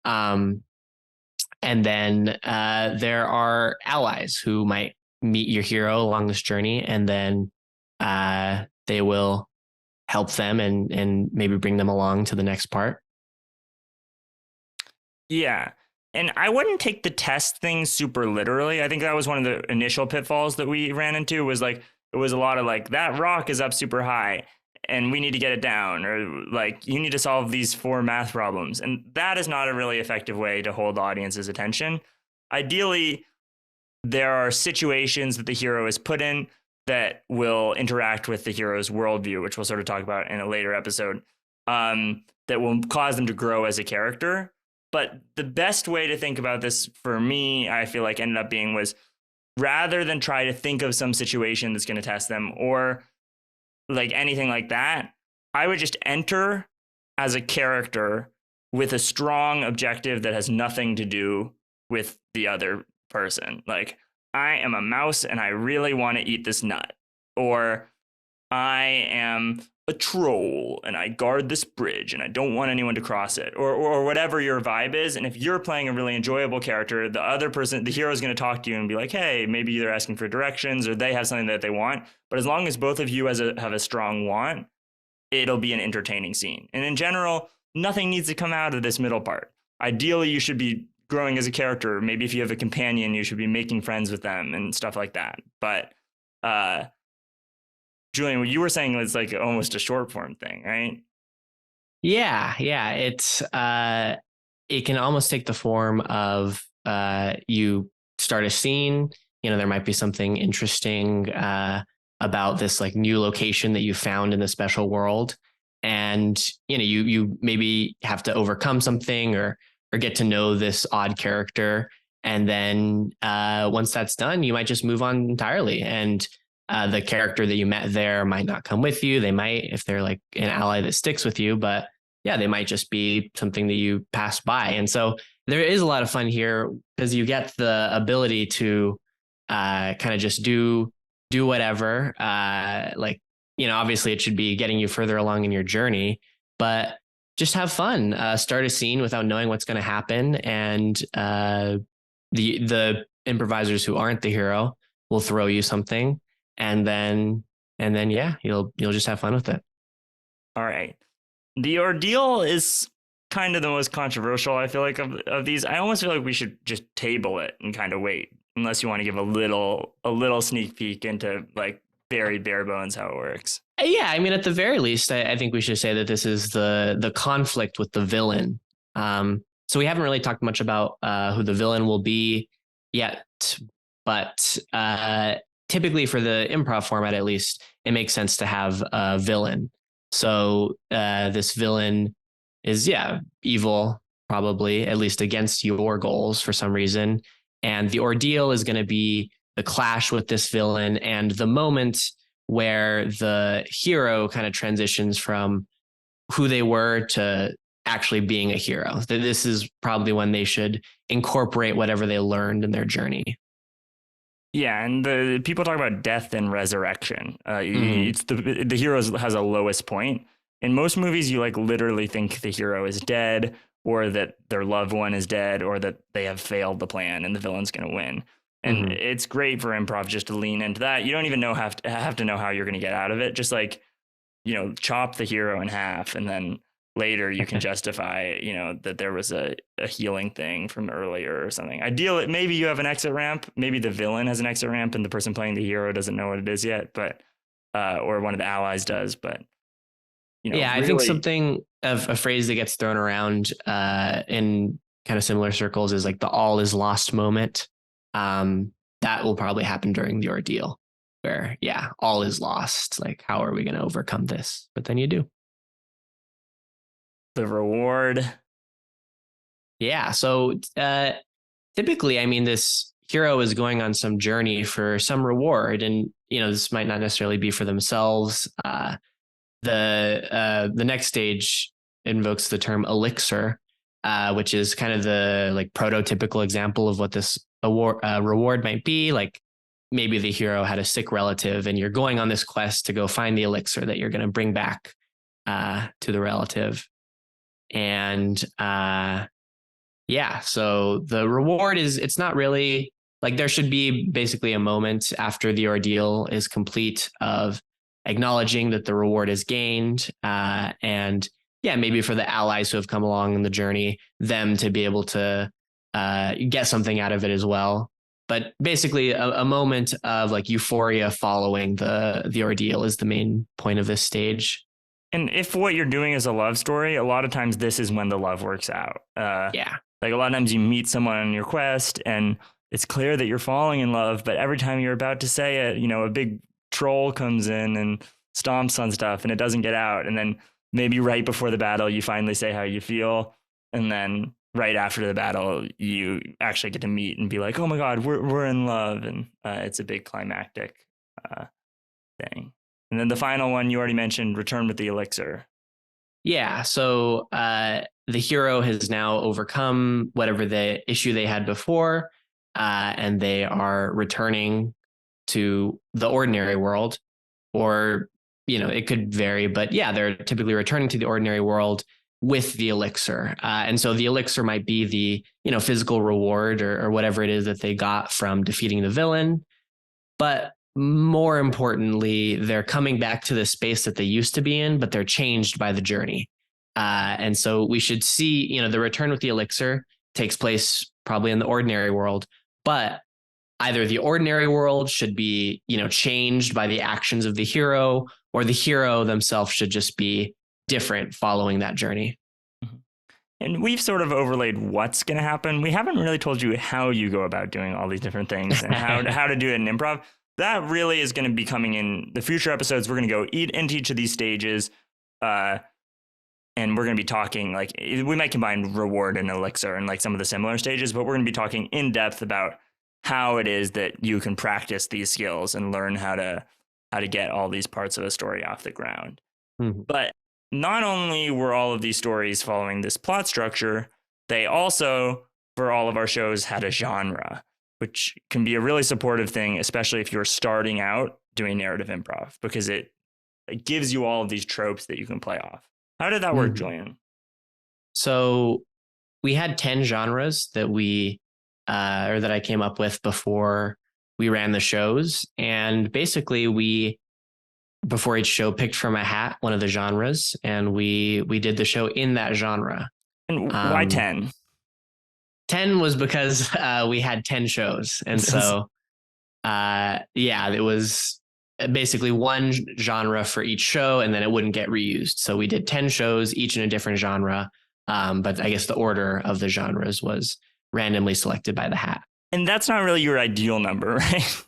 And then there are allies who might meet your hero along this journey, and then they will help them and maybe bring them along to the next part. Yeah. And I wouldn't take the test thing super literally. I think that was one of the initial pitfalls that we ran into was like, it was a lot of like, that rock is up super high and we need to get it down, or like, you need to solve these 4 math problems. And that is not a really effective way to hold the audience's attention. Ideally, there are situations that the hero is put in that will interact with the hero's worldview, which we'll sort of talk about in a later episode, that will cause them to grow as a character. But the best way to think about this for me, I feel like ended up being was rather than try to think of some situation that's going to test them or like anything like that, I would just enter as a character with a strong objective that has nothing to do with the other person. Like, I am a mouse and I really want to eat this nut. Or I am a troll and I guard this bridge and I don't want anyone to cross it, or whatever your vibe is. And if you're playing a really enjoyable character, the other person, the hero is going to talk to you and be like, hey, maybe they're asking for directions or they have something that they want. But as long as both of you have a strong want, it'll be an entertaining scene. And in general, nothing needs to come out of this middle part. Ideally, you should be growing as a character. Maybe if you have a companion, you should be making friends with them and stuff like that. But Julian, what you were saying was like almost a short form thing, right? Yeah. It can almost take the form of you start a scene. There might be something interesting about this like new location that you found in the special world, and you maybe have to overcome something or get to know this odd character, and then once that's done, you might just move on entirely. And the character that you met there might not come with you. They might, if they're like an ally that sticks with you, but yeah, they might just be something that you pass by. And so there is a lot of fun here because you get the ability to kind of just do whatever. Obviously it should be getting you further along in your journey, but just have fun. Start a scene without knowing what's going to happen, and the improvisers who aren't the hero will throw you something. And then yeah, you'll just have fun with it. All right. The ordeal is kind of the most controversial, I feel like, of these. I almost feel like we should just table it and kind of wait, unless you want to give a little sneak peek into like very bare bones how it works. Yeah, I mean, at the very least, I think we should say that this is the conflict with the villain. So we haven't really talked much about who the villain will be yet, but typically for the improv format, at least, it makes sense to have a villain. So this villain is, evil, probably, at least against your goals for some reason. And the ordeal is going to be the clash with this villain and the moment where the hero kind of transitions from who they were to actually being a hero. This is probably when they should incorporate whatever they learned in their journey. Yeah, and the people talk about death and resurrection. It's the hero has a lowest point. In most movies, you like literally think the hero is dead, or that their loved one is dead, or that they have failed the plan and the villain's going to win. And it's great for improv just to lean into that. You don't even have to know how you're going to get out of it. Just like, chop the hero in half and then later you can justify, that there was a healing thing from earlier or something. Ideally, maybe you have an exit ramp. Maybe the villain has an exit ramp and the person playing the hero doesn't know what it is yet, but or one of the allies does. But Yeah, I think really, something of a phrase that gets thrown around in kind of similar circles is like the all is lost moment. That will probably happen during the ordeal where, yeah, all is lost. Like, how are we going to overcome this? But then you do. the reward. Yeah. So typically, I mean, this hero is going on some journey for some reward. And, this might not necessarily be for themselves. The next stage invokes the term elixir, which is kind of the like prototypical example of what this reward might be. Like maybe the hero had a sick relative, and you're going on this quest to go find the elixir that you're going to bring back to the relative. And yeah, so the reward it's not really like there should be basically a moment after the ordeal is complete of acknowledging that the reward is gained, and yeah, maybe for the allies who have come along in the journey, them to be able to get something out of it as well. But basically, a moment of like euphoria following the ordeal is the main point of this stage. And if what you're doing is a love story, a lot of times this is when the love works out. Yeah. Like a lot of times you meet someone on your quest and it's clear that you're falling in love, but every time you're about to say it, a big troll comes in and stomps on stuff and it doesn't get out. And then maybe right before the battle, you finally say how you feel. And then right after the battle, you actually get to meet and be like, oh my God, we're in love. And it's a big climactic thing. And then the final one you already mentioned, return with the elixir. Yeah. So the hero has now overcome whatever the issue they had before, and they are returning to the ordinary world, or, it could vary, but yeah, they're typically returning to the ordinary world with the elixir. And so the elixir might be the, physical reward or whatever it is that they got from defeating the villain. But more importantly, they're coming back to the space that they used to be in, but they're changed by the journey. And so we should see, the return with the elixir takes place probably in the ordinary world, but either the ordinary world should be, changed by the actions of the hero, or the hero themselves should just be different following that journey. And we've sort of overlaid what's going to happen. We haven't really told you how you go about doing all these different things and how to do it in improv. That really is going to be coming in the future episodes. We're going to go into each of these stages. And we're going to be talking, like, we might combine reward and elixir and like some of the similar stages, but we're going to be talking in depth about how it is that you can practice these skills and learn how to get all these parts of a story off the ground. Mm-hmm. But not only were all of these stories following this plot structure, they also, for all of our shows, had a genre, which can be a really supportive thing, especially if you're starting out doing narrative improv, because it gives you all of these tropes that you can play off. How did that work, Julian? So we had 10 genres that or that I came up with before we ran the shows. And basically we, before each show, picked from a hat one of the genres, and we did the show in that genre. And why 10? 10 was because we had 10 shows. And so, it was basically one genre for each show, and then it wouldn't get reused. So we did 10 shows, each in a different genre. But I guess the order of the genres was randomly selected by the hat. And that's not really your ideal number, right?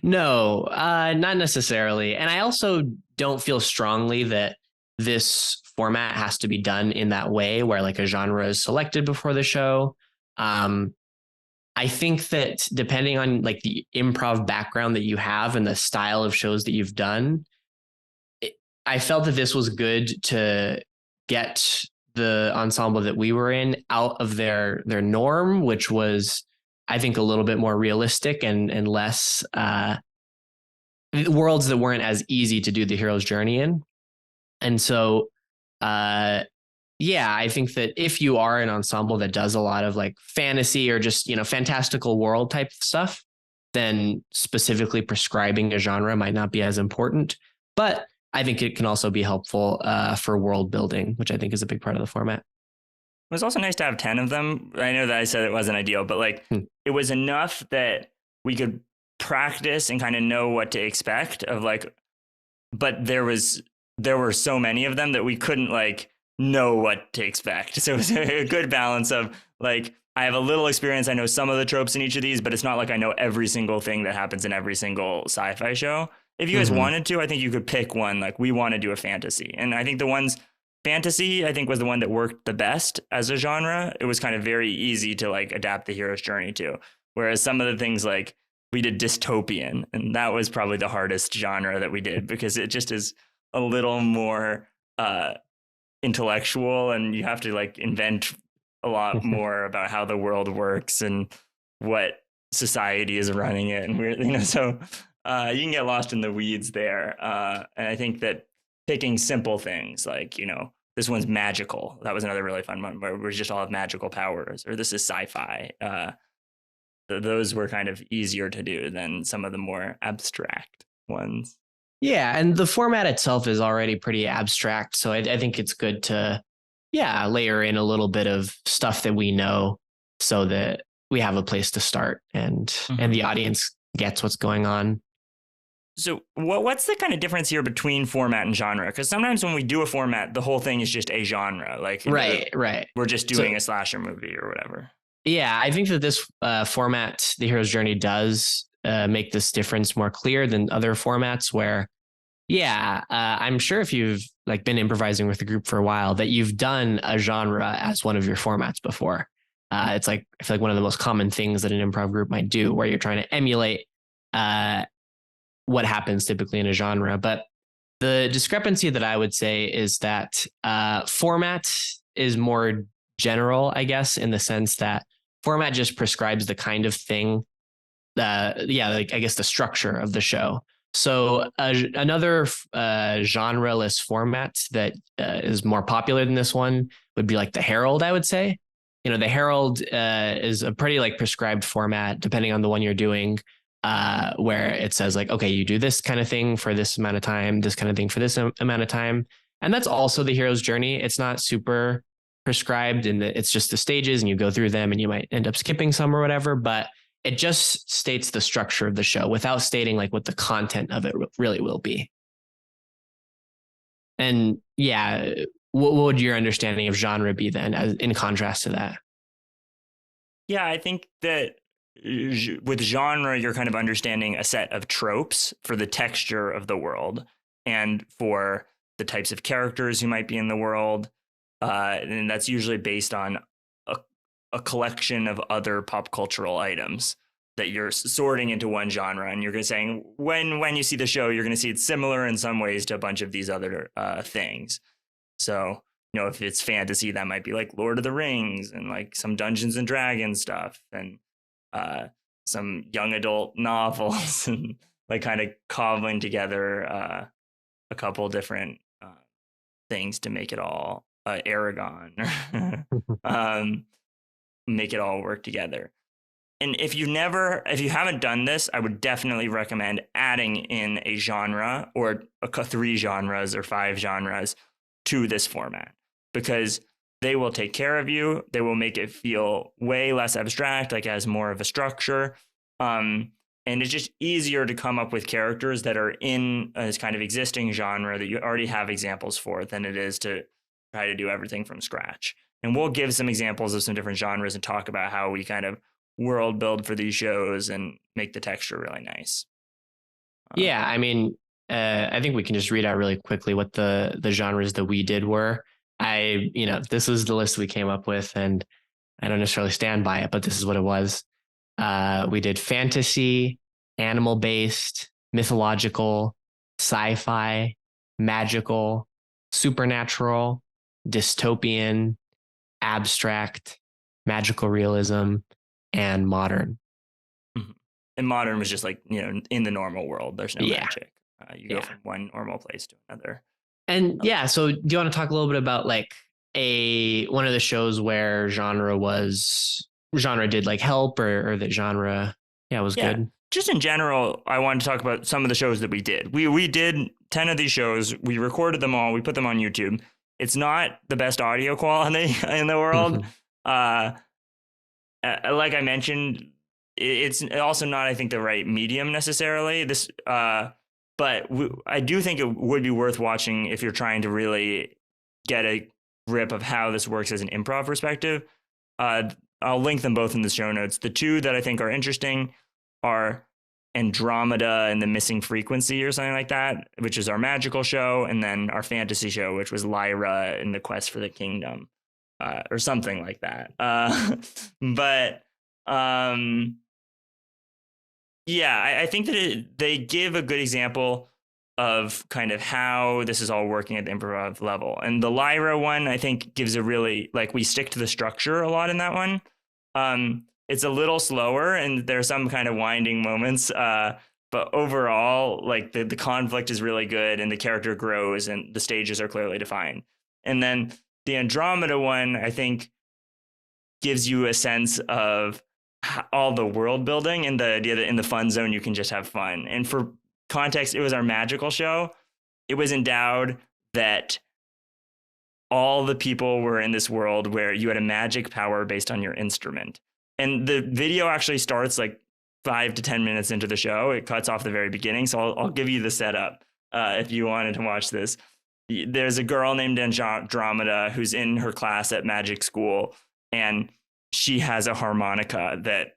No, not necessarily. And I also don't feel strongly that this format has to be done in that way, where like a genre is selected before the show. I think that depending on like the improv background that you have and the style of shows that you've done, I felt that this was good to get the ensemble that we were in out of their norm, which was, I think, a little bit more realistic and less worlds that weren't as easy to do the hero's journey in. And so, I think that if you are an ensemble that does a lot of like fantasy or just, fantastical world type stuff, then specifically prescribing a genre might not be as important. But I think it can also be helpful for world building, which I think is a big part of the format. It was also nice to have 10 of them. I know that I said it wasn't ideal, but like Hmm. it was enough that we could practice and kind of know what to expect of like, but there were so many of them that we couldn't like know what to expect. So it was a good balance of like, I have a little experience. I know some of the tropes in each of these, but it's not like I know every single thing that happens in every single sci-fi show. If you guys Mm-hmm. wanted to, I think you could pick one. Like we want to do a fantasy. And I think the ones fantasy, I think was the one that worked the best as a genre. It was kind of very easy to like adapt the hero's journey to. Whereas some of the things like we did dystopian, and that was probably the hardest genre that we did because it just is a little more intellectual, and you have to like invent a lot more about how the world works and what society is running it, and we're so you can get lost in the weeds there. And I think that picking simple things like this one's magical. That was another really fun one where we just all have magical powers, or this is sci-fi. Those were kind of easier to do than some of the more abstract ones. Yeah, and the format itself is already pretty abstract, so I think it's good to, yeah, layer in a little bit of stuff that we know, so that we have a place to start, and the audience gets what's going on. So what's the kind of difference here between format and genre? Because sometimes when we do a format, the whole thing is just a genre. Like Right. we're just doing a slasher movie or whatever. Yeah, I think that this format, the hero's journey, does make this difference more clear than other formats where, yeah, I'm sure if you've like been improvising with a group for a while that you've done a genre as one of your formats before. It's like, I feel like one of the most common things that an improv group might do where you're trying to emulate what happens typically in a genre. But the discrepancy that I would say is that format is more general, I guess, in the sense that format just prescribes the kind of thing, like I guess the structure of the show. So another genre-less format that is more popular than this one would be like the Herald, I would say. The Herald is a pretty like prescribed format, depending on the one you're doing, where it says like, okay, you do this kind of thing for this amount of time, this kind of thing for this amount of time. And that's also the hero's journey. It's not super prescribed, and it's just the stages and you go through them and you might end up skipping some or whatever, but it just states the structure of the show without stating like what the content of it really will be. And yeah, what would your understanding of genre be then, in contrast to that? Yeah, I think that with genre, you're kind of understanding a set of tropes for the texture of the world and for the types of characters who might be in the world. And that's usually based on a collection of other pop cultural items that you're sorting into one genre. And you're saying when you see the show, you're going to see it similar in some ways to a bunch of these other things. So, if it's fantasy, that might be like Lord of the Rings and like some Dungeons and Dragons stuff and some young adult novels and like kind of cobbling together a couple different things to make it all Aragon, make it all work together. And if you haven't done this, I would definitely recommend adding in a genre or 3 genres or 5 genres to this format, because they will take care of you. They will make it feel way less abstract, like it has more of a structure. And it's just easier to come up with characters that are in this kind of existing genre that you already have examples for than it is to try to do everything from scratch. And we'll give some examples of some different genres and talk about how we kind of world build for these shows and make the texture really nice. Yeah, I mean, I think we can just read out really quickly what the genres that we did were. This was the list we came up with, and I don't necessarily stand by it, but this is what it was. We did fantasy, animal-based, mythological, sci-fi, magical, supernatural, dystopian, abstract, magical realism, and modern. Mm-hmm. And modern was just like, in the normal world, there's no magic. You go from one normal place to another. And yeah, so do you want to talk a little bit about like one of the shows where genre did like help, or that genre was good? Just in general, I wanted to talk about some of the shows that we did. We did 10 of these shows. We recorded them all. We put them on YouTube. It's not the best audio quality in the world. Like I mentioned, it's also not, I think, the right medium necessarily. I do think it would be worth watching if you're trying to really get a grip of how this works as an improv perspective. I'll link them both in the show notes. The two that I think are interesting are Andromeda and the Missing Frequency or something like that, which is our magical show, and then our fantasy show, which was Lyra and the Quest for the Kingdom, or something like that. I think that they give a good example of kind of how this is all working at the improv level. And the Lyra one, I think, gives a really, like, we stick to the structure a lot in that one. It's a little slower and there are some kind of winding moments. But overall, like the conflict is really good and the character grows and the stages are clearly defined. And then the Andromeda one, I think, gives you a sense of all the world building and the idea that in the fun zone, you can just have fun. And for context, it was our magical show. It was endowed that all the people were in this world where you had a magic power based on your instrument. And the video actually starts like 5 to 10 minutes into the show. It cuts off the very beginning. So I'll give you the setup if you wanted to watch this. There's a girl named Andromeda who's in her class at magic school, and she has a harmonica that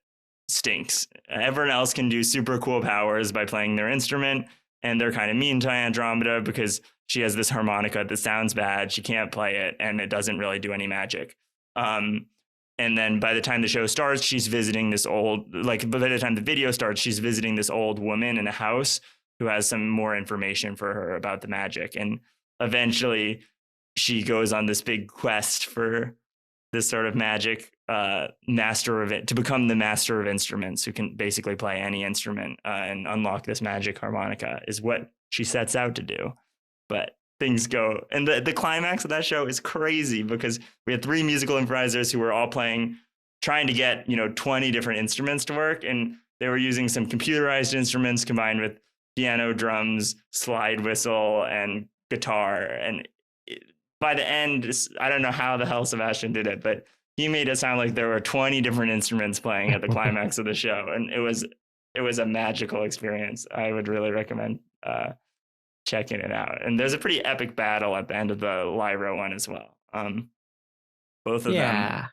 stinks. Everyone else can do super cool powers by playing their instrument, and they're kind of mean to Andromeda because she has this harmonica that sounds bad. She can't play it, and it doesn't really do any magic. And then by the time the show starts, she's visiting this old, like by the time the video starts, she's visiting this old woman in a house who has some more information for her about the magic. And eventually she goes on this big quest for this sort of magic master of it, to become the master of instruments who can basically play any instrument and unlock this magic harmonica is what she sets out to do. But things go, and the climax of that show is crazy because we had 3 musical improvisers who were all trying to get 20 different instruments to work, and they were using some computerized instruments combined with piano, drums, slide whistle, and guitar. And by the end, I don't know how the hell Sebastian did it, but he made it sound like there were 20 different instruments playing at the climax of the show, and it was a magical experience. I would really recommend checking it out. And there's a pretty epic battle at the end of the Lyra one as well. Both of them.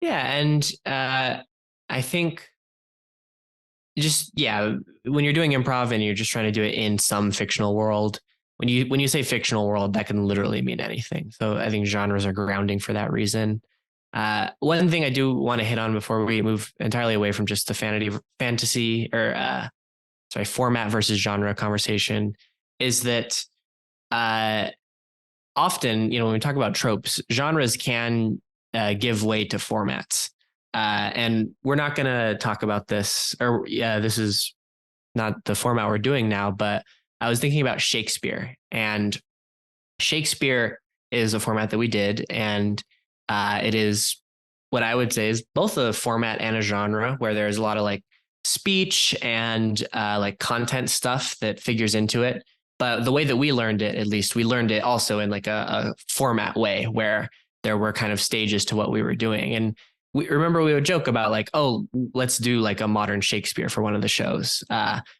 Yeah, and I think when you're doing improv and you're just trying to do it in some fictional world, when you say fictional world, that can literally mean anything. So I think genres are grounding for that reason. One thing I do want to hit on before we move entirely away from just the fantasy or format versus genre conversation is that often, when we talk about tropes, genres can give way to formats. And we're not going to talk about this, this is not the format we're doing now, but I was thinking about Shakespeare, and Shakespeare is a format that we did. And it is what I would say is both a format and a genre where there's a lot of like speech and like content stuff that figures into it. But the way that we learned it, at least we learned it also in like a format way where there were kind of stages to what we were doing. And we would joke about like, oh, let's do like a modern Shakespeare for one of the shows,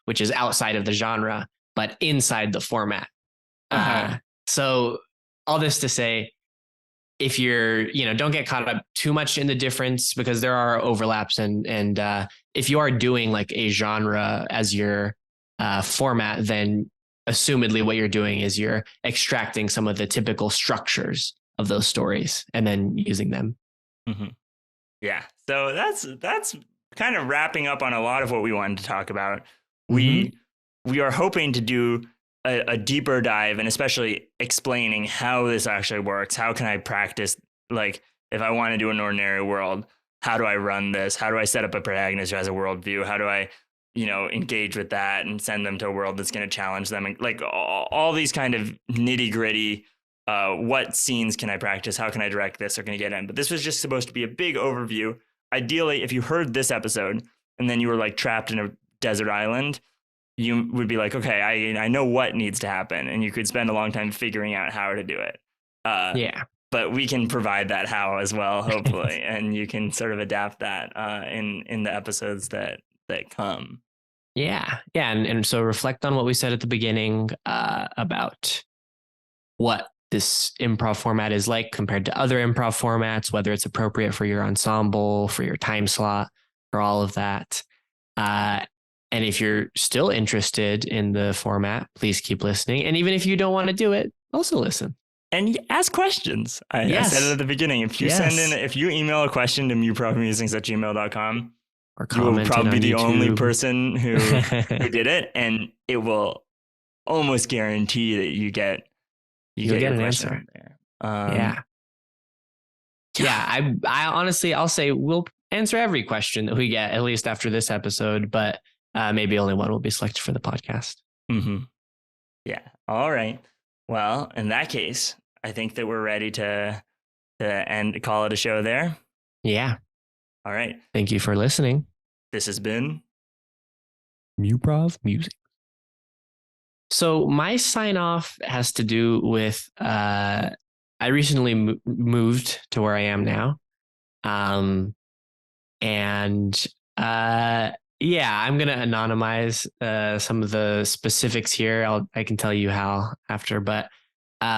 which is outside of the genre, but inside the format. So all this to say, if you're, don't get caught up too much in the difference because there are overlaps. And if you are doing like a genre as your format, then assumedly what you're doing is you're extracting some of the typical structures of those stories and then using them. Mm-hmm. Yeah. So that's kind of wrapping up on a lot of what we wanted to talk about. We are hoping to do a deeper dive and especially explaining how this actually works. How can I practice? Like if I want to do an ordinary world, how do I run this? How do I set up a protagonist who has a worldview? How do I, engage with that and send them to a world that's going to challenge them? And like all these kind of nitty gritty, what scenes can I practice? How can I direct this? Are going to get in. But this was just supposed to be a big overview. Ideally, if you heard this episode and then you were like trapped in a desert island, you would be like, okay, I know what needs to happen, and you could spend a long time figuring out how to do it. Yeah. But we can provide that how as well, hopefully, and you can sort of adapt that in the episodes that come. Yeah. Yeah. And so reflect on what we said at the beginning about what this improv format is like compared to other improv formats, whether it's appropriate for your ensemble, for your time slot, for all of that. And if you're still interested in the format, please keep listening. And even if you don't want to do it, also listen. And ask questions. I said it at the beginning. If you if you email a question to muprovmusings@gmail.com, or you will probably be the YouTube. only person who did it, and it will almost guarantee that you get your an question answer. There. Yeah. I honestly, I'll say we'll answer every question that we get, at least after this episode, but maybe only one will be selected for the podcast. Mm-hmm. Yeah. All right. Well, in that case, I think that we're ready to call it a show there. Yeah. All right. Thank you for listening. This has been Muprov Musings. So my sign off has to do with I recently moved to where I am now. Yeah, I'm going to anonymize some of the specifics here. I can tell you how after, but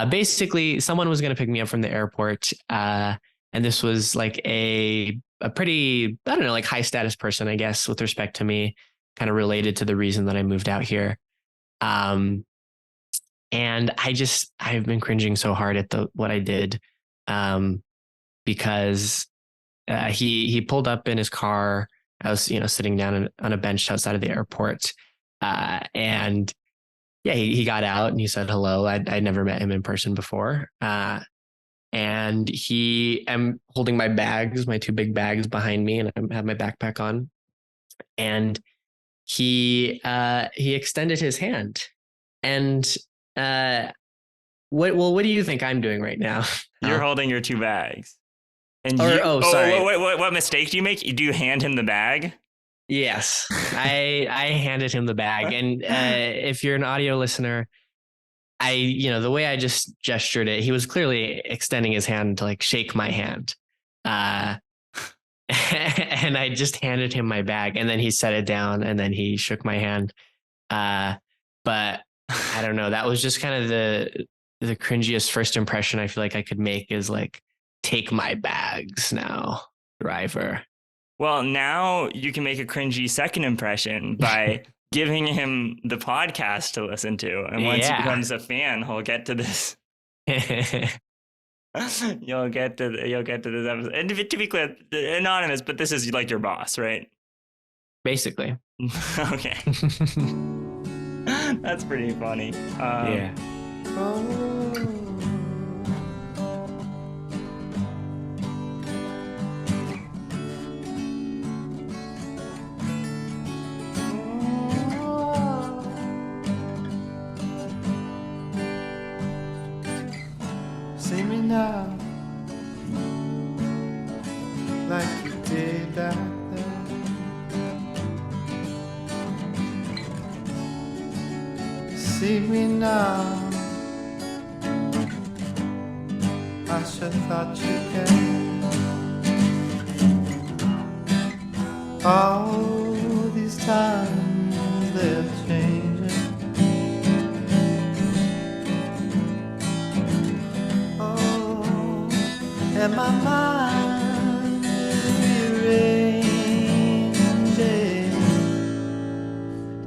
basically someone was going to pick me up from the airport. And this was like a pretty, I don't know, like high status person, I guess, with respect to me, kind of related to the reason that I moved out here. And I've been cringing so hard at what I did, because he pulled up in his car. I was, sitting down on a bench outside of the airport, and yeah, he got out and he said hello. I'd never met him in person before, and I'm holding my bags, my two big bags behind me, and I have my backpack on, and he extended his hand, and what do you think I'm doing right now? You're holding your two bags. And sorry. What mistake do you make? Do you hand him the bag? Yes, I handed him the bag, and if you're an audio listener, the way I just gestured it, he was clearly extending his hand to like shake my hand, and I just handed him my bag, and then he set it down, and then he shook my hand, but I don't know. That was just kind of the cringiest first impression I feel like I could make is like, take my bags now, driver. Well, now you can make a cringy second impression by giving him the podcast to listen to. And once he becomes a fan, he'll get to this. You'll get to this episode. And to be clear, anonymous, but this is like your boss, right? Basically. Okay. That's pretty funny. Yeah. See me now, like you did back then. See me now, I should thought you cared. All these times they're changing. And my mind rearranging.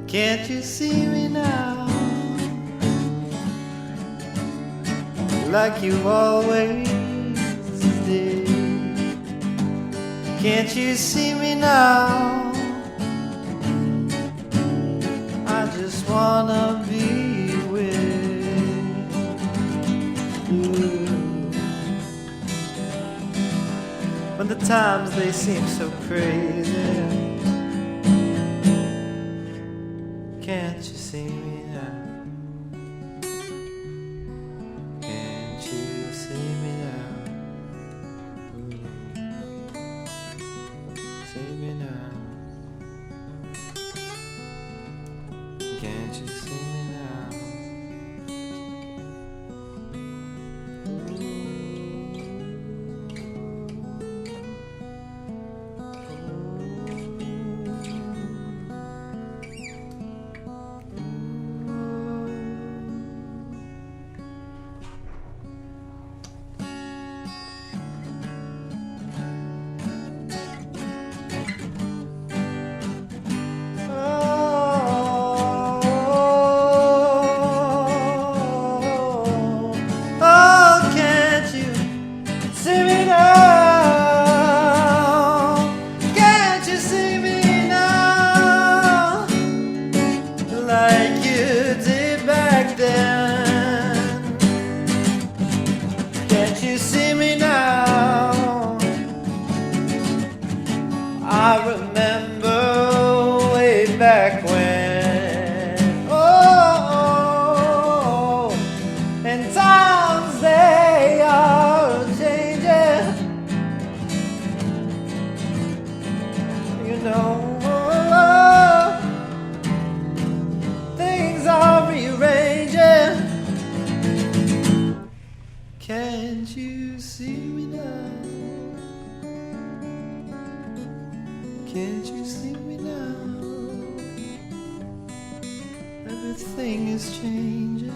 Can't you see me now? Like you always did. Can't you see me now? I just wanna be with you. When the times they seem so crazy, can't you see me now? Can't you see me now? See me now. Can't you see me now? Oh, can't you see me now? Can't you see me now? Like you did back then. Can't you see me now? I remember way back when. Oh, and times they are changing. You know, things are rearranging. Can't you see me now? Can't you see me now? Everything is changing.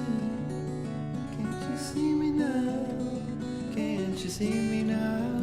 Can't you see me now? Can't you see me now?